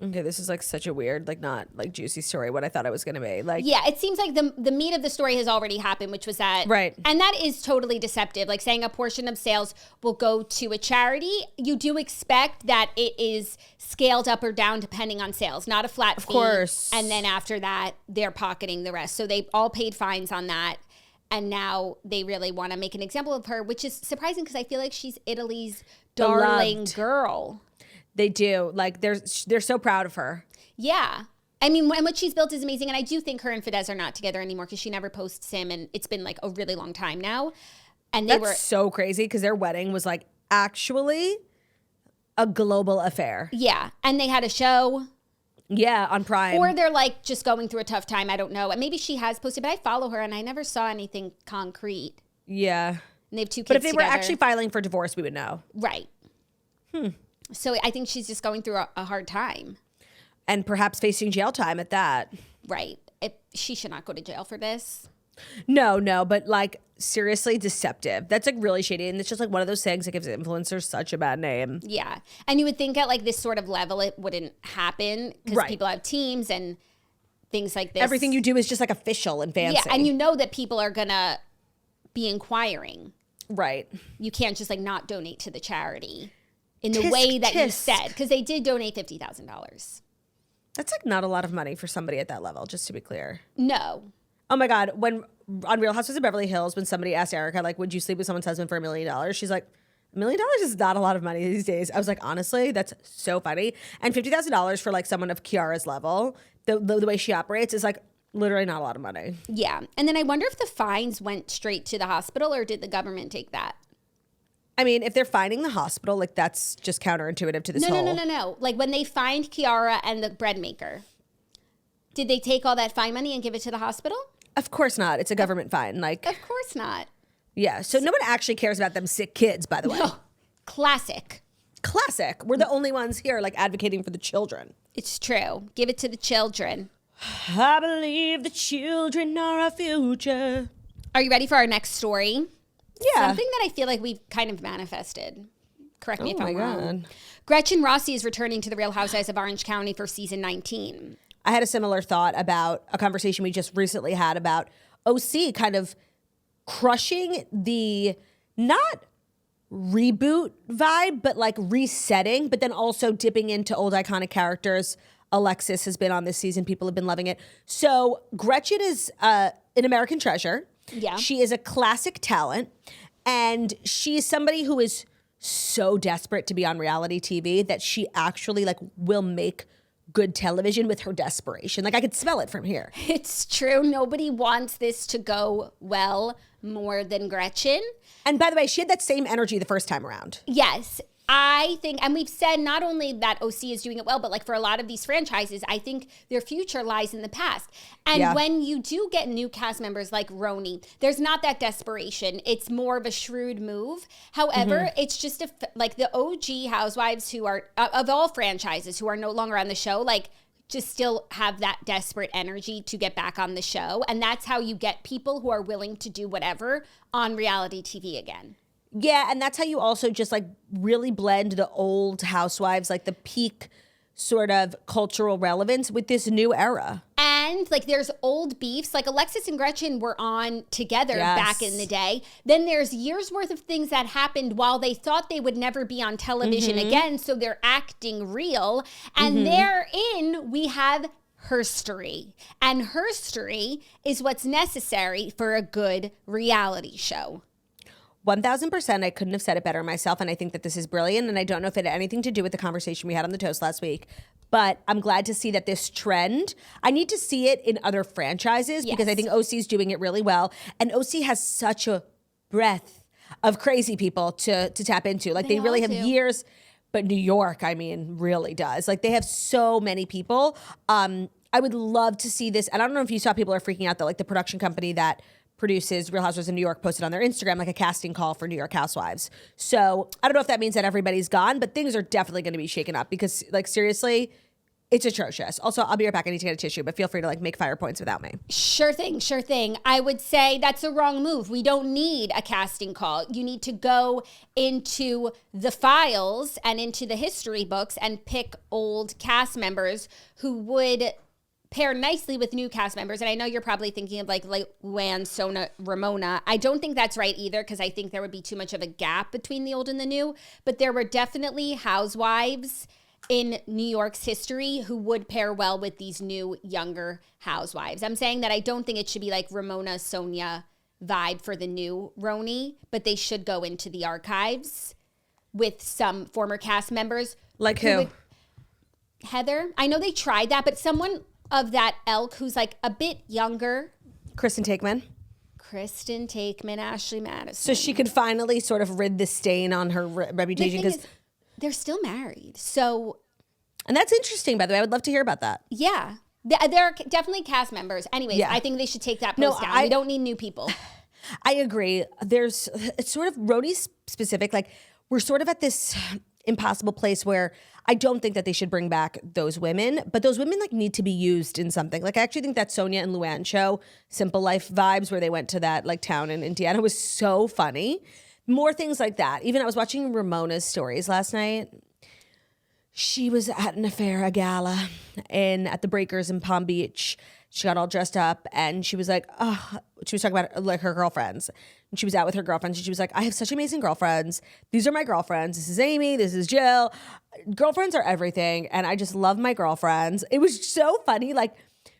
Okay, this is like such a weird, like not like juicy story, what I thought it was going to be. Like, yeah, it seems like the meat of the story has already happened, which was that. Right. And that is totally deceptive. Like saying a portion of sales will go to a charity. You do expect that it is scaled up or down depending on sales, not a flat fee. Of course. And then after that, they're pocketing the rest. So they all paid fines on that. And now they really want to make an example of her, which is surprising because I feel like she's Italy's darling Beloved. girl. They do. Like, they're so proud of her. Yeah. I mean, and what she's built is amazing. And I do think her and Fidesz are not together anymore because she never posts him. And it's been like a really long time now. And they That's so crazy because their wedding was like actually a global affair. Yeah. And they had a show. Yeah, on Prime. Or they're like just going through a tough time. I don't know. And maybe she has posted, but I follow her and I never saw anything concrete. Yeah. And they have 2 kids But if they together. were actually filing for divorce, we would know. Right. So I think she's just going through a hard time. And perhaps facing jail time at that. Right. She should not go to jail for this. No, but like seriously deceptive. That's like really shady. And it's just like one of those things that gives influencers such a bad name. Yeah. And you would think at like this sort of level, it wouldn't happen because Right. people have teams and things like this. Everything you do is just like official and fancy. Yeah. And you know that people are going to be inquiring. Right. You can't just like not donate to the charity in the Tisk, way that you tisk. said, because they did donate $50,000. That's like not a lot of money for somebody at that level, just to be clear. No. Oh my God. When on Real Housewives of Beverly Hills, when somebody asked Erica, like, would you sleep with someone's husband for $1 million? She's like, $1 million is not a lot of money these days. I was like, honestly, that's so funny. And $50,000 for like someone of Chiara's level, the way she operates is like literally not a lot of money. Yeah. And then I wonder if the fines went straight to the hospital or did the government take that? I mean, if they're finding the hospital, like that's just counterintuitive to this whole. No. Like when they fined Chiara and the bread maker, did they take all that fine money and give it to the hospital? Of course not. It's a government fine. Like, Of course not. yeah. So no one actually cares about them sick kids, by the way. No. Classic. Classic. We're the only ones here like advocating for the children. It's true. Give it to the children. I believe the children are our future. Are you ready for our next story? Yeah. Something that I feel like we've kind of manifested. Correct me if I'm wrong. God. Gretchen Rossi is returning to the Real Housewives of Orange County for season 19. I had a similar thought about a conversation we just recently had about OC kind of crushing the not reboot vibe, but like resetting, but then also dipping into old iconic characters. Alexis has been on this season. People have been loving it. So Gretchen is an American treasure. Yeah. She is a classic talent. And she is somebody who is so desperate to be on reality TV that she actually like will make good television with her desperation. Like I could smell it from here. It's true. Nobody wants this to go well more than Gretchen. And by the way, she had that same energy the first time around. Yes. I think, and we've said not only that OC is doing it well, but like for a lot of these franchises, I think their future lies in the past. And Yeah. when you do get new cast members like Roni, there's not that desperation. It's more of a shrewd move. However, it's just like the OG housewives who are of all franchises who are no longer on the show, like just still have that desperate energy to get back on the show. And that's how you get people who are willing to do whatever on reality TV again. Yeah, and that's how you also just like really blend the old housewives, like the peak sort of cultural relevance with this new era. And like there's old beefs, like Alexis and Gretchen were on together Yes. back in the day. Then there's years worth of things that happened while they thought they would never be on television again. So they're acting real. And therein we have herstory. And herstory is what's necessary for a good reality show. 1000%. I couldn't have said it better myself. And I think that this is brilliant. And I don't know if it had anything to do with the conversation we had on the toast last week, but I'm glad to see that this trend, I need to see it in other franchises because I Yes. think OC is doing it really well. And OC has such a breadth of crazy people to tap into. Like they They really all have do. years, but New York, I mean, really does. Like they have so many people. I would love to see this. And I don't know if you saw people are freaking out though, like the production company that produces Real Housewives of New York posted on their Instagram like a casting call for New York Housewives. So I don't know if that means that everybody's gone, but things are definitely going to be shaken up because like seriously, It's atrocious. Also, I'll be right back. I need to get a tissue, but feel free to like make fire points without me. Sure thing. I would say that's a wrong move. We don't need a casting call. You need to go into the files and into the history books and pick old cast members who would pair nicely with new cast members. And I know you're probably thinking of like Luann, Sona, Ramona. I don't think that's right either, because I think there would be too much of a gap between the old and the new. But there were definitely housewives in New York's history who would pair well with these new, younger housewives. I'm saying that I don't think it should be like Ramona, Sonia vibe for the new Roni, but they should go into the archives with some former cast members. Like who? Heather. I know they tried that, but someone of that ilk who's like a bit younger. Kristen Takeman, Ashley Madison. So she could finally sort of rid the stain on her reputation, because they're still married. So, and that's interesting, by the way. I would love to hear about that. Yeah. They're definitely cast members. Anyways, yeah. I think they should take that post down. We don't need new people. I agree. It's sort of Roni specific. Like, we're sort of at this impossible place where I don't think that they should bring back those women, but those women like need to be used in something. Like, I actually think that Sonia and Luann show, Simple Life Vibes, where they went to that like town in Indiana, was so funny. More things like that. Even I was watching Ramona's stories last night. She was at an affair, a gala, at the Breakers in Palm Beach. She got all dressed up and she was like, oh, she was talking about like her girlfriends. And she was out with her girlfriends and she was like, I have such amazing girlfriends. These are my girlfriends. This is Amy. This is Jill. Girlfriends are everything. And I just love my girlfriends. It was so funny. Like,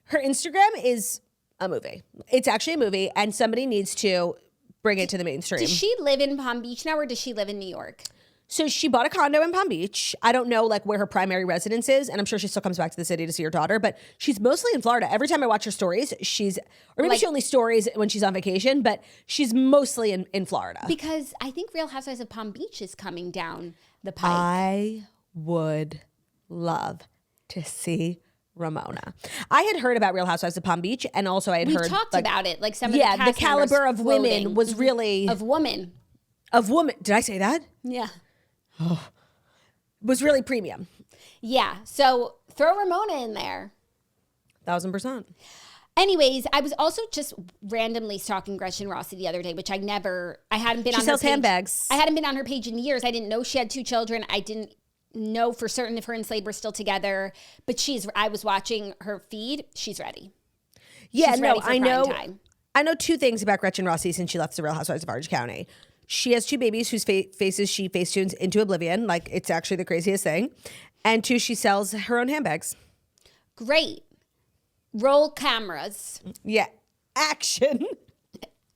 her Instagram is a movie. It's actually a movie, and somebody needs to bring it to the mainstream. Does she live in Palm Beach now, or does she live in New York? So she bought a condo in Palm Beach. I don't know like where her primary residence is, and I'm sure she still comes back to the city to see her daughter, but she's mostly in Florida. Every time I watch her stories, or maybe she only stories when she's on vacation, but she's mostly in Florida. Because I think Real Housewives of Palm Beach is coming down the pike. I would love to see Ramona. I had heard about Real Housewives of Palm Beach, and also I had heard talked about it. Like some of the cast the caliber of women women was really of woman. Did I say that? Yeah. Oh, was really premium. Yeah. So throw Ramona in there. 1,000%. Anyways, I was also just randomly stalking Gretchen Rossi the other day, which I hadn't been on her page. She sells handbags. I hadn't been on her page in years. I didn't know she had 2 children. I didn't know for certain if her and Slade were still together, but I was watching her feed. She's ready. Yeah, she's ready for prime time. I know 2 things about Gretchen Rossi since she left the Real Housewives of Orange County. She has 2 babies whose faces she facetunes into oblivion. Like, it's actually the craziest thing. And 2, she sells her own handbags. Great. Roll cameras. Yeah. Action.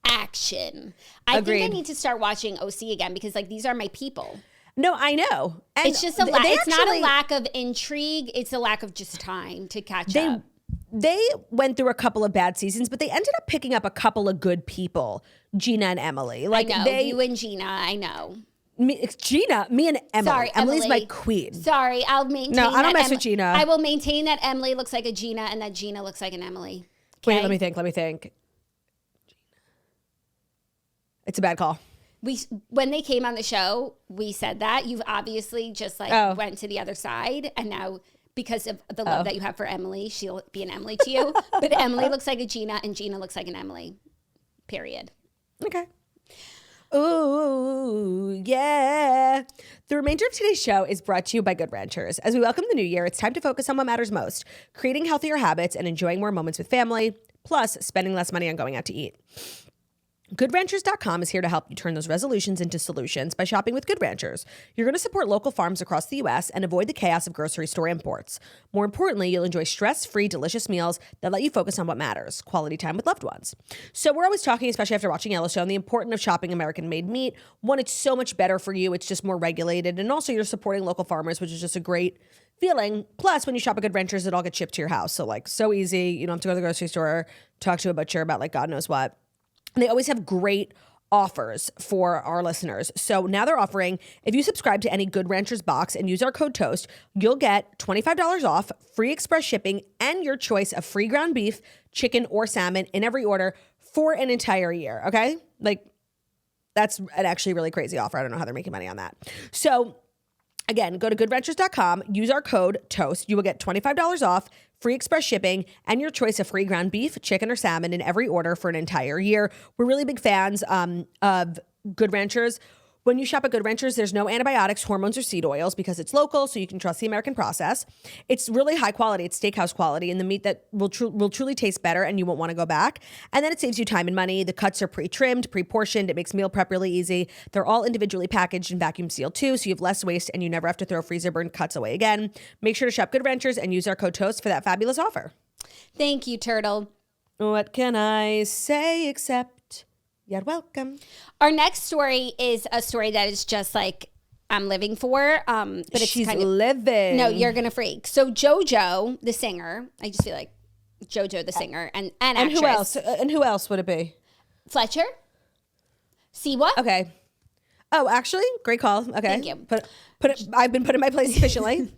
I think I need to start watching OC again, because like these are my people. No, I know. And it's just it's not a lack of intrigue. It's a lack of just time to catch up. They went through a couple of bad seasons, but they ended up picking up a couple of good people, Gina and Emily. Like, I know, you and Gina, I know. Me and Emily. Sorry, Emily's Emily. my queen. Sorry, I'll maintain. No, I don't mess with Gina. I will maintain that Emily looks like a Gina and that Gina looks like an Emily. Okay? Wait, let me think. It's a bad call. When they came on the show, we said that. You've obviously just went to the other side, and now because of the love that you have for Emily, she'll be an Emily to you. But Emily looks like a Gina and Gina looks like an Emily. Period. Okay. Ooh, yeah. The remainder of today's show is brought to you by Good Ranchers. As we welcome the new year, it's time to focus on what matters most: creating healthier habits and enjoying more moments with family, plus spending less money on going out to eat. GoodRanchers.com is here to help you turn those resolutions into solutions by shopping with Good Ranchers. You're going to support local farms across the U.S. and avoid the chaos of grocery store imports. More importantly, you'll enjoy stress-free, delicious meals that let you focus on what matters: quality time with loved ones. So we're always talking, especially after watching Yellowstone, the importance of shopping American-made meat. One, it's so much better for you. It's just more regulated. And also you're supporting local farmers, which is just a great feeling. Plus, when you shop at Good Ranchers, it all gets shipped to your house. So like, so easy. You don't have to go to the grocery store, talk to a butcher about like God knows what. And they always have great offers for our listeners. So now they're offering, if you subscribe to any Good Ranchers box and use our code TOAST, you'll get $25 off, free express shipping, and your choice of free ground beef, chicken, or salmon in every order for an entire year, okay? Like, that's an actually really crazy offer. I don't know how they're making money on that. So Again, go to goodventures.com, use our code TOAST. You will get $25 off, free express shipping, and your choice of free ground beef, chicken, or salmon in every order for an entire year. We're really big fans of Good Ranchers. When you shop at Good Ranchers, there's no antibiotics, hormones, or seed oils because it's local, so you can trust the American process. It's really high quality. It's steakhouse quality, and the meat that will truly taste better, and you won't want to go back. And then it saves you time and money. The cuts are pre-trimmed, pre-portioned. It makes meal prep really easy. They're all individually packaged and vacuum sealed too, so you have less waste, and you never have to throw freezer burned cuts away again. Make sure to shop Good Ranchers and use our code TOAST for that fabulous offer. Thank you, Turtle. What can I say except... you're welcome. Our next story is a story that is just like I'm living for. But it's She's kind of living. No, you're gonna freak. So JoJo, the singer, I just feel like JoJo, the singer, and actress. Who else? And who else would it be? Fletcher. Siwa. Okay. Oh, actually, great call. Okay. Thank you. Put it, I've been put in my place officially.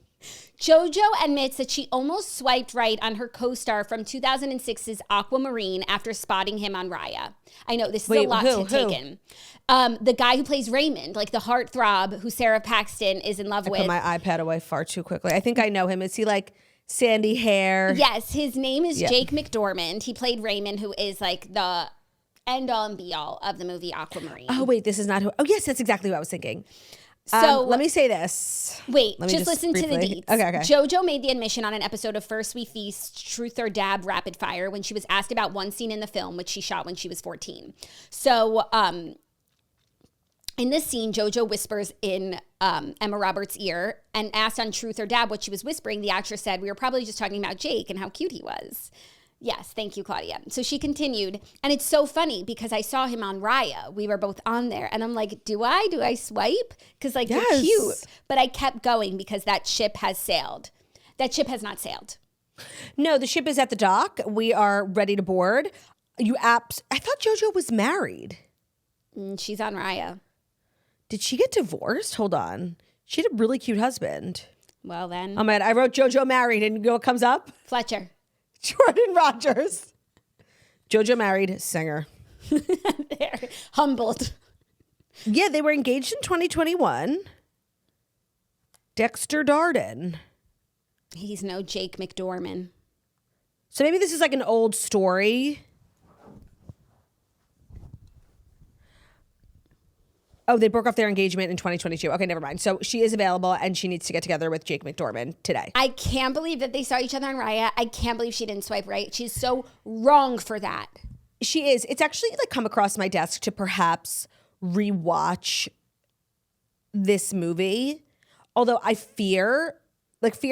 JoJo admits that she almost swiped right on her co-star from 2006's Aquamarine after spotting him on Raya. I know this is a lot to take in. The guy who plays Raymond, like the heartthrob who Sarah Paxton is in love with. I put my iPad away far too quickly. I think I know him. Is he like sandy hair? Yes, his name is Jake McDormand. He played Raymond, who is like the end all and be all of the movie Aquamarine. Oh, wait, this is not who. Oh, yes, that's exactly what I was thinking. So let me say this. Wait, just listen briefly. to the deets. Okay. JoJo made the admission on an episode of First We Feast, Truth or Dab Rapid Fire when she was asked about one scene in the film, which she shot when she was 14. So in this scene, JoJo whispers in Emma Roberts' ear, and asked on Truth or Dab what she was whispering, the actress said, "We were probably just talking about Jake and how cute he was." Yes, thank you, Claudia. So she continued, and it's so funny because I saw him on Raya. We were both on there, and I'm like, do I swipe? Because like Yes. you're cute. But I kept going because that ship has sailed. That ship has not sailed. No, the ship is at the dock. We are ready to board. I thought JoJo was married. She's on Raya. Did she get divorced? Hold on. She had a really cute husband. Well then. Oh man, I wrote JoJo married, and you know what comes up? Fletcher. Jordan Rogers. JoJo married, singer. They're humbled. Yeah, they were engaged in 2021. Dexter Darden. He's no Jake McDormand. So maybe this is like an old story. Oh, they broke off their engagement in 2022. Okay, never mind. So she is available, and she needs to get together with Jake McDormand today. I can't believe that they saw each other on Raya. I can't believe she didn't swipe right. She's so wrong for that. She is. It's actually like come across my desk to perhaps rewatch this movie. Although fear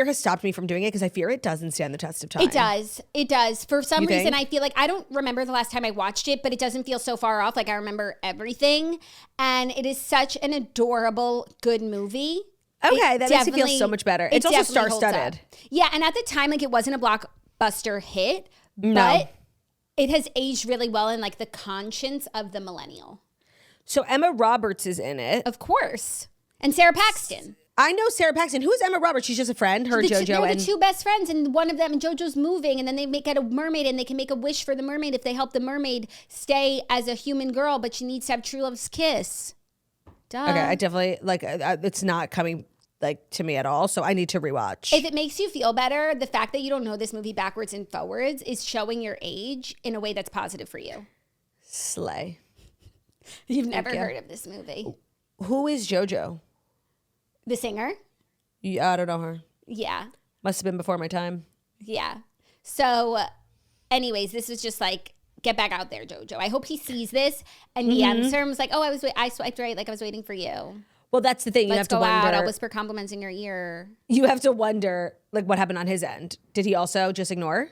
has stopped me from doing it because I fear it doesn't stand the test of time. It does. It does. For some You reason, think? I feel like I don't remember the last time I watched it, but it doesn't feel so far off. Like I remember everything. And it is such an adorable, good movie. Okay, It that makes it feel definitely- so much better. it It's also definitely holds star-studded. up. Yeah, and at the time, like it wasn't a blockbuster hit, No. but it has aged really well in like the conscience of the millennial. So Emma Roberts is in it. Of course. And Sarah Paxton. I know Sarah Paxton. Who's Emma Roberts? She's just a friend. Her, JoJo, They're and the two best friends, and one of them, and JoJo's moving, and then they make out a mermaid, and they can make a wish for the mermaid if they help the mermaid stay as a human girl, but she needs to have true love's kiss. Duh. Okay, I definitely it's not coming like to me at all. So I need to rewatch. If it makes you feel better, the fact that you don't know this movie backwards and forwards is showing your age in a way that's positive for you. Slay. You've never you. heard of this movie. Who is JoJo? The singer? Yeah, I don't know her. Yeah. Must have been before my time. Yeah. So, anyways, this was just like, get back out there, JoJo. I hope he sees this and DMs her and was like, oh, I swiped right, like I was waiting for you. Well, that's the thing. You Let's have to go wonder. out. I'll whisper compliments in your ear. You have to wonder like what happened on his end. Did he also just ignore?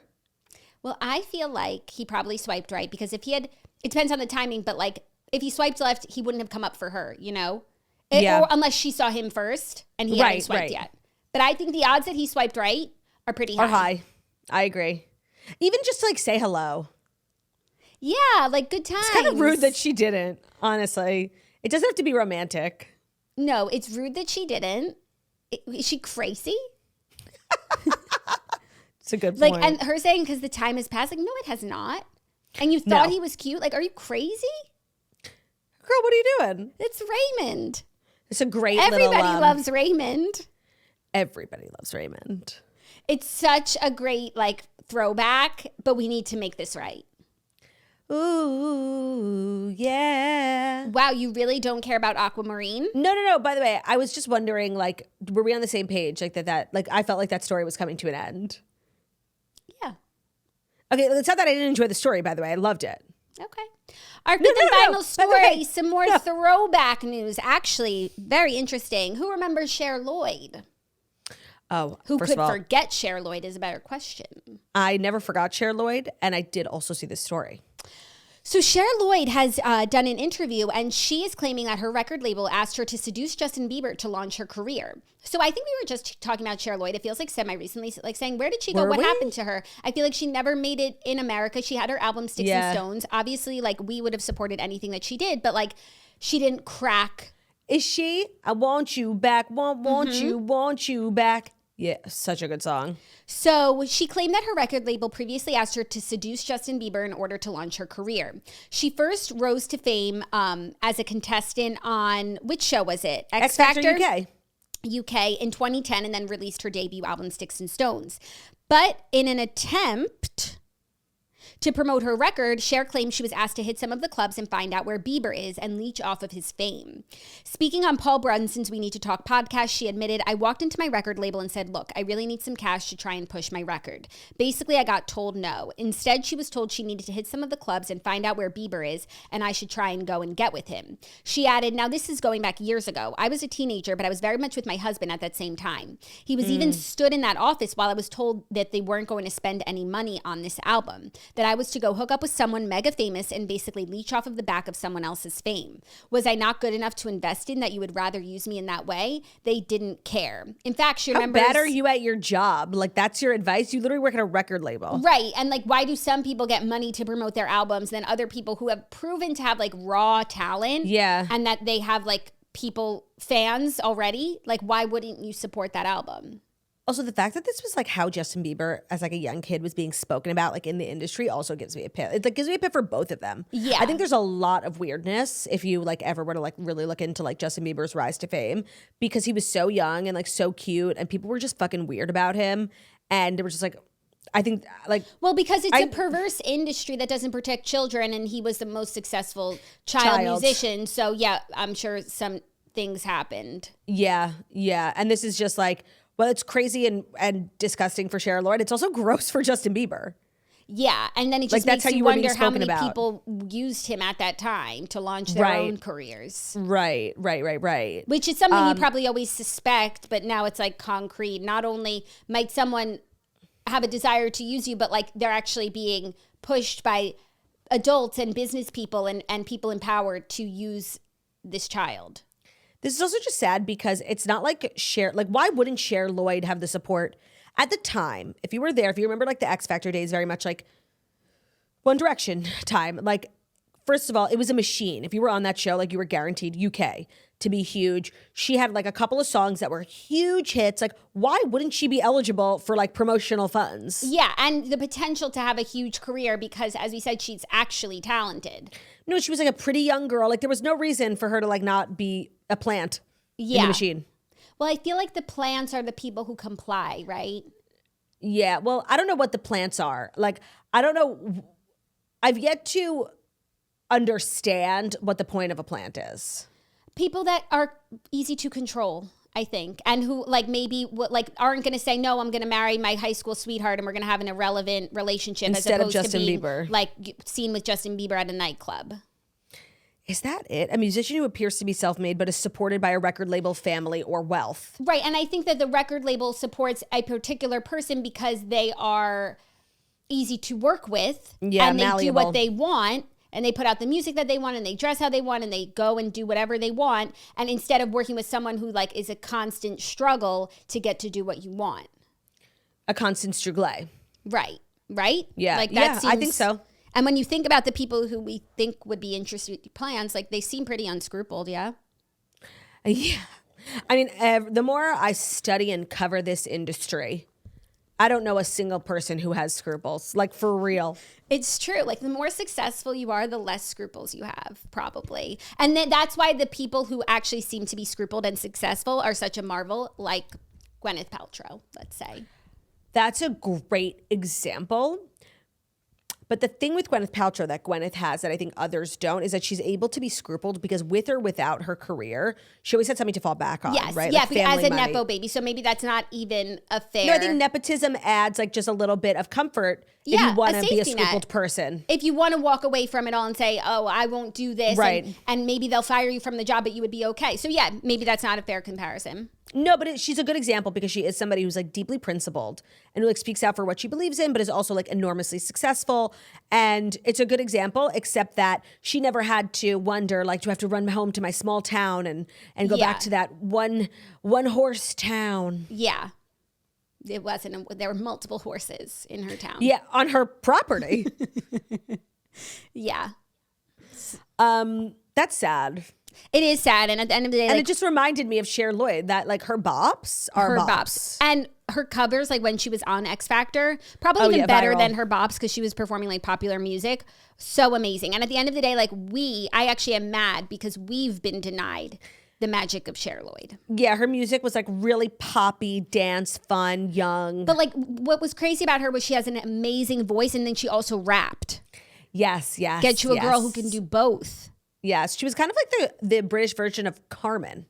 Well, I feel like he probably swiped right because if he had, it depends on the timing, but like if he swiped left, he wouldn't have come up for her, you know? Yeah. Or unless she saw him first and he hadn't swiped right. yet. But I think the odds that he swiped right are pretty high. Or high. I agree. Even just to like say hello. Yeah, like good times. It's kind of rude that she didn't, honestly. It doesn't have to be romantic. No, it's rude that she didn't. Is she crazy? It's a good Like, point. and her saying because the time has passed. Like, no, it has not. And you thought No. he was cute. Like, are you crazy? Girl, what are you doing? It's Raymond. It's a great Everybody little, loves Raymond. Everybody loves Raymond. It's such a great like throwback, but we need to make this right. Ooh, yeah. Wow, you really don't care about Aquamarine? No. By the way, I was just wondering, like, were we on the same page? Like like I felt like that story was coming to an end. Yeah. Okay, it's not that I didn't enjoy the story, by the way. I loved it. Okay. Our fifth and final story, Okay. some more throwback news. Actually, very interesting. Who remembers Cher Lloyd? Oh, Who first could of all, forget Cher Lloyd is a better question. I never forgot Cher Lloyd, and I did also see this story. So Cher Lloyd has done an interview, and she is claiming that her record label asked her to seduce Justin Bieber to launch her career. So I think we were just talking about Cher Lloyd. It feels like semi-recently, like saying, where did she go? What happened to her? I feel like she never made it in America. She had her album Sticks and Stones. Obviously, like, we would have supported anything that she did, but, like, she didn't crack. Is she? I want you back, want you back. Yeah, such a good song. So she claimed that her record label previously asked her to seduce Justin Bieber in order to launch her career. She first rose to fame as a contestant on, which show was it? X Factor UK. in 2010, and then released her debut album Sticks and Stones. But in an attempt to promote her record, Cher claimed she was asked to hit some of the clubs and find out where Bieber is and leech off of his fame. Speaking on Paul Brunson's We Need to Talk podcast, she admitted, I walked into my record label and said, look, I really need some cash to try and push my record. Basically, I got told no. Instead, she was told she needed to hit some of the clubs and find out where Bieber is, and I should try and go and get with him. She added, now this is going back years ago. I was a teenager, but I was very much with my husband at that same time. He was even stood in that office while I was told that they weren't going to spend any money on this album, that I was to go hook up with someone mega famous and basically leech off of the back of someone else's fame. Was I not good enough to invest in that you would rather use me in that way? They didn't care. In fact, she remembers— How bad are you at your job? Like, that's your advice? You literally work at a record label. Right. And like, why do some people get money to promote their albums than other people who have proven to have like raw talent? Yeah. And that they have like fans already? Like, why wouldn't you support that album? Also, the fact that this was like how Justin Bieber, as like a young kid, was being spoken about like in the industry also gives me a pit. It like gives me a pit for both of them. Yeah. I think there's a lot of weirdness if you like ever were to like really look into like Justin Bieber's rise to fame, because he was so young and like so cute and people were just fucking weird about him. And they were just like, I think like— Well, because it's a perverse industry that doesn't protect children, and he was the most successful child musician. So yeah, I'm sure some things happened. Yeah. And this is just like, well, it's crazy and disgusting for Cher Lloyd. It's also gross for Justin Bieber. Yeah, and then it just like, that's makes how you were being wonder how many spoken about. people used him at that time to launch their own careers. Right. Which is something you probably always suspect, but now it's like concrete. Not only might someone have a desire to use you, but like they're actually being pushed by adults and business people and people in power to use this child. This is also just sad because it's not like Cher, like why wouldn't Cher Lloyd have the support at the time? If you were there, if you remember like the X Factor days, very much like One Direction time, like first of all, it was a machine. If you were on that show, like you were guaranteed UK to be huge. She had like a couple of songs that were huge hits. Like why wouldn't she be eligible for like promotional funds? Yeah, and the potential to have a huge career because, as we said, she's actually talented. No, she was like a pretty young girl. Like there was no reason for her to like not be a plant in the machine. Well, I feel like the plants are the people who comply, right? Yeah. Well, I don't know what the plants are. Like, I don't know. I've yet to understand what the point of a plant is. People that are easy to control, I think, and who like maybe like aren't going to say, no, I'm going to marry my high school sweetheart and we're going to have an irrelevant relationship instead as opposed of Justin to being Bieber. like seen with Justin Bieber at a nightclub. Is that it? A musician who appears to be self-made but is supported by a record label, family, or wealth. Right, and I think that the record label supports a particular person because they are easy to work with, and they malleable. do what they want, and they put out the music that they want, and they dress how they want, and they go and do whatever they want, and instead of working with someone who like is a constant struggle to get to do what you want. A constant struggle. Right? Yeah, like that seems, I think so. And when you think about the people who we think would be interested in plans, like they seem pretty unscrupuled, yeah? Yeah. I mean, the more I study and cover this industry, I don't know a single person who has scruples, like for real. It's true. Like the more successful you are, the less scruples you have, probably. And then that's why the people who actually seem to be scrupled and successful are such a marvel, like Gwyneth Paltrow, let's say. That's a great example. But the thing with Gwyneth Paltrow that Gwyneth has that I think others don't is that she's able to be scrupled because with or without her career, she always had something to fall back on, Yes, right? yeah, like as a money. Nepo baby. So maybe that's not even a fair... No, I think nepotism adds like just a little bit of comfort if you want to be a scrupled person. If you want to walk away from it all and say, oh, I won't do this, right. and maybe they'll fire you from the job, but you would be okay. So yeah, maybe that's not a fair comparison. No, but she's a good example because she is somebody who's like deeply principled and who like speaks out for what she believes in, but is also like enormously successful. And it's a good example, except that she never had to wonder like, do I have to run home to my small town and go back to that one horse town? Yeah. It wasn't, there were multiple horses in her town. Yeah, on her property. Yeah. That's sad. It is sad, and at the end of the day, and it just reminded me of Cher Lloyd that like her bops are her bops. And her covers, like when she was on X Factor, probably even better than her bops because she was performing like popular music. So amazing. And at the end of the day, like I actually am mad because we've been denied the magic of Cher Lloyd. Yeah, her music was like really poppy, dance, fun, young. But like what was crazy about her was she has an amazing voice, and then she also rapped. Yes. Get you a girl who can do both. Yes, she was kind of like the British version of Carmen.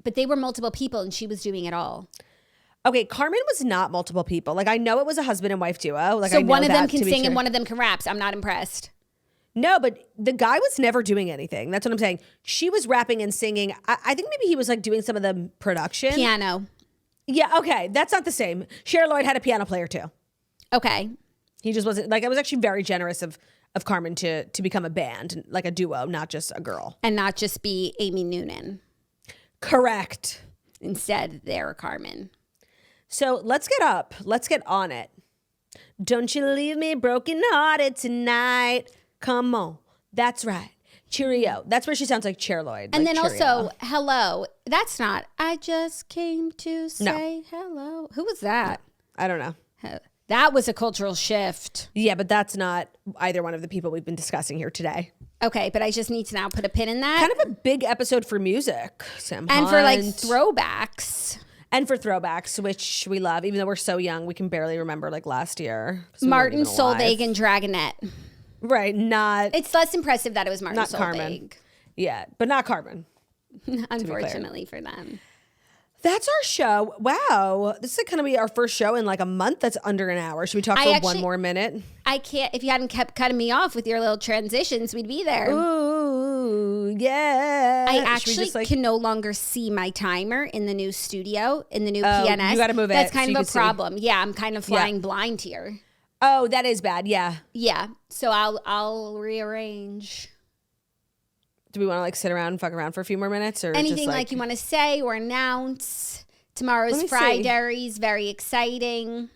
But they were multiple people and she was doing it all. Okay, Carmen was not multiple people. Like I know it was a husband and wife duo. Like so I know one of them that, can sing and one of them can rap. So I'm not impressed. No, but the guy was never doing anything. That's what I'm saying. She was rapping and singing. I think maybe he was like doing some of the production. Piano. Yeah, okay. That's not the same. Cher Lloyd had a piano player too. Okay. He just wasn't like, I was actually very generous of Carmen to become a band, like a duo, not just a girl. And not just be Amy Noonan. Correct. Instead, they're Carmen. So let's get up. Let's get on it. Don't you leave me broken hearted tonight. Come on. That's right. Cheerio. That's where she sounds like Cher Lloyd. And like then Cheerio. also, hello. That's not, I just came to say hello. Who was that? I don't know. That was a cultural shift. Yeah, but that's not either one of the people we've been discussing here today. Okay, but I just need to now put a pin in that. Kind of a big episode for music, Sam And Hunt. for like throwbacks. And for throwbacks, which we love. Even though we're so young, we can barely remember like last year. Martin Solveig and Dragonette. Right, not... It's less impressive that it was Martin Solveig. Carmen. Yeah, but not Carmen. Unfortunately for them. That's our show. Wow. This is going to be our first show in like a month that's under an hour. Should we talk for one more minute? I can't. If you hadn't kept cutting me off with your little transitions, we'd be there. Ooh, yeah. I actually can no longer see my timer in the new studio, in the new PNS. You got to move it. That's kind of a problem. Yeah, I'm kind of flying blind here. Oh, that is bad. Yeah. Yeah. So I'll rearrange. Do we want to like sit around and fuck around for a few more minutes, or anything just, like you want to say or announce? Tomorrow's Fridays, very exciting.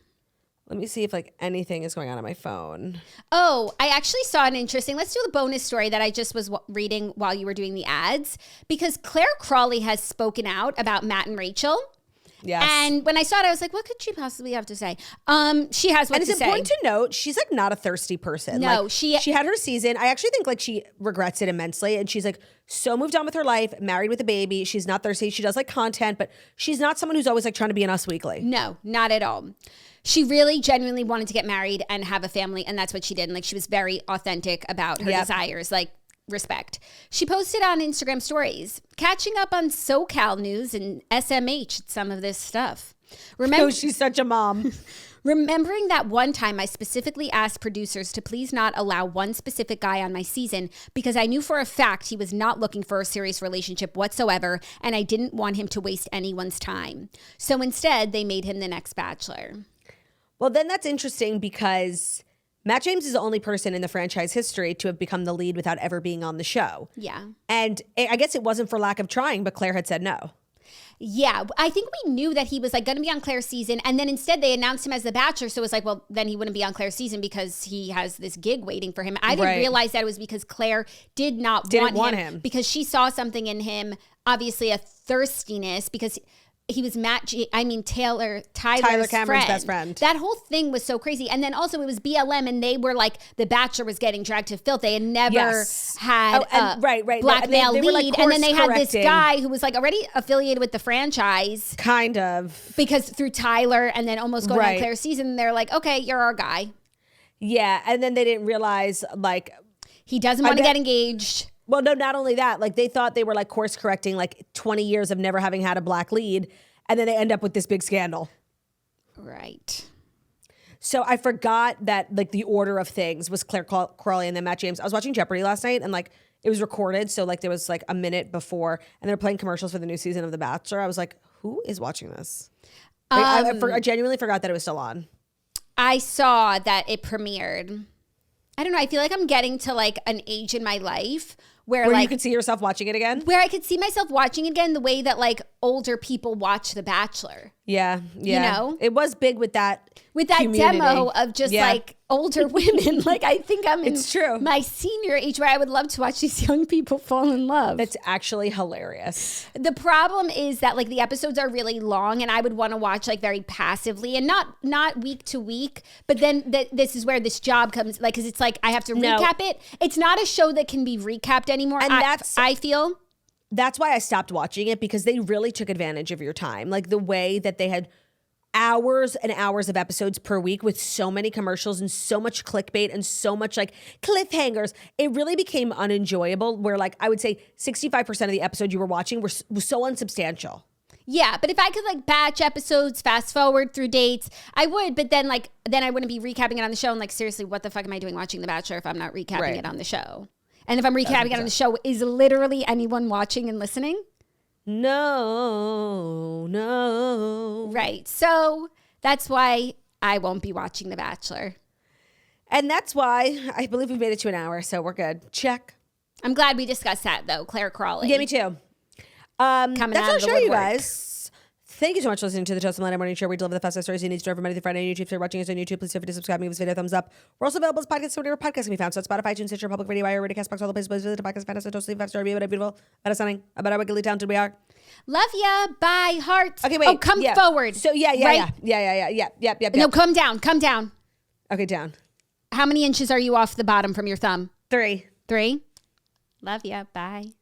Let me see if like anything is going on my phone. Oh, I actually saw an interesting. Let's do the bonus story that I just was reading while you were doing the ads, because Claire Crawley has spoken out about Matt and Rachel. Yes. And when I saw it, I was like, what could she possibly have to say? She has what to say. And it's important to note, she's like not a thirsty person. No, like, she had her season. I actually think like she regrets it immensely. And she's like so moved on with her life, married with a baby. She's not thirsty. She does like content, but she's not someone who's always like trying to be an Us Weekly. No, not at all. She really genuinely wanted to get married and have a family. And that's what she did. And like, she was very authentic about her desires. Like, respect. She posted on Instagram stories, catching up on SoCal news and SMH, some of this stuff. Remember, she's such a mom. Remembering that one time I specifically asked producers to please not allow one specific guy on my season because I knew for a fact he was not looking for a serious relationship whatsoever, and I didn't want him to waste anyone's time. So instead, they made him the next Bachelor. Well, then that's interesting because Matt James is the only person in the franchise history to have become the lead without ever being on the show. Yeah. And I guess it wasn't for lack of trying, but Claire had said no. Yeah, I think we knew that he was like going to be on Claire's season, and then instead they announced him as the Bachelor, so it was like, well, then he wouldn't be on Claire's season because he has this gig waiting for him. I didn't realize that it was because Claire didn't want him because she saw something in him, obviously a thirstiness, because Tyler's Cameron's best friend. That whole thing was so crazy. And then also it was BLM, and they were like, The Bachelor was getting dragged to filth. They had never had black male they lead. were, like, and then they had this course-correcting. guy who was like already affiliated with the franchise. Kind of. Because through Tyler and then almost going on Claire's season, they're like, okay, you're our guy. Yeah. And then they didn't realize, like, he doesn't want to get engaged. Well, no, not only that, like they thought they were like course correcting like 20 years of never having had a black lead. And then they end up with this big scandal. Right. So I forgot that like the order of things was Claire Crawley and then Matt James. I was watching Jeopardy last night and like it was recorded. So like there was like a minute before and they're playing commercials for the new season of The Bachelor. I was like, who is watching this? Like, I genuinely forgot that it was still on. I saw that it premiered. I don't know. I feel like I'm getting to like an age in my life where like you could see yourself watching it again? Where I could see myself watching it again the way that like older people watch The Bachelor. Yeah. You know? It was big with that community. Demo of just like older women. Like I think I'm in it's true. my senior age where I would love to watch these young people fall in love. That's actually hilarious. The problem is that like the episodes are really long and I would want to watch like very passively and not week to week. But then this is where this job comes, like, because it's like I have to recap it. It's not a show that can be recapped anymore. And I feel. That's why I stopped watching it, because they really took advantage of your time. Like the way that they had hours and hours of episodes per week with so many commercials and so much clickbait and so much like cliffhangers. It really became unenjoyable, where like I would say 65% of the episodes you were watching was so unsubstantial. Yeah, but if I could like batch episodes, fast forward through dates, I would. But then I wouldn't be recapping it on the show. And like, seriously, what the fuck am I doing watching The Bachelor if I'm not recapping it on the show? And if I'm recapping it on the show, is literally anyone watching and listening? No. Right. So that's why I won't be watching The Bachelor. And that's why I believe we've made it to an hour, so we're good. Check. I'm glad we discussed that, though. Claire Crawley. Yeah, me too. Coming that's out our of the show, you woodwork. guys. Thank you so much for listening to the Toast and Morning Show. We deliver the fastest stories you need to know every Monday through Friday on YouTube. If you're watching us on YouTube, please feel free to subscribe and give this video a thumbs up. We're also available as podcasts wherever podcasts can be found. So Spotify, iTunes, Stitcher, Public Radio, iHeartRadio, Castbox, all the places. Please visit the podcast, find us at Toast, leave 5-star review. About how beautiful, about how stunning, about how wickedly talented we are. Love ya. Bye. Hearts. Okay, wait. Oh, come forward. So yeah. No, come down. Come down. Okay, down. How many inches are you off the bottom from your thumb? 3. 3? Love ya. Bye.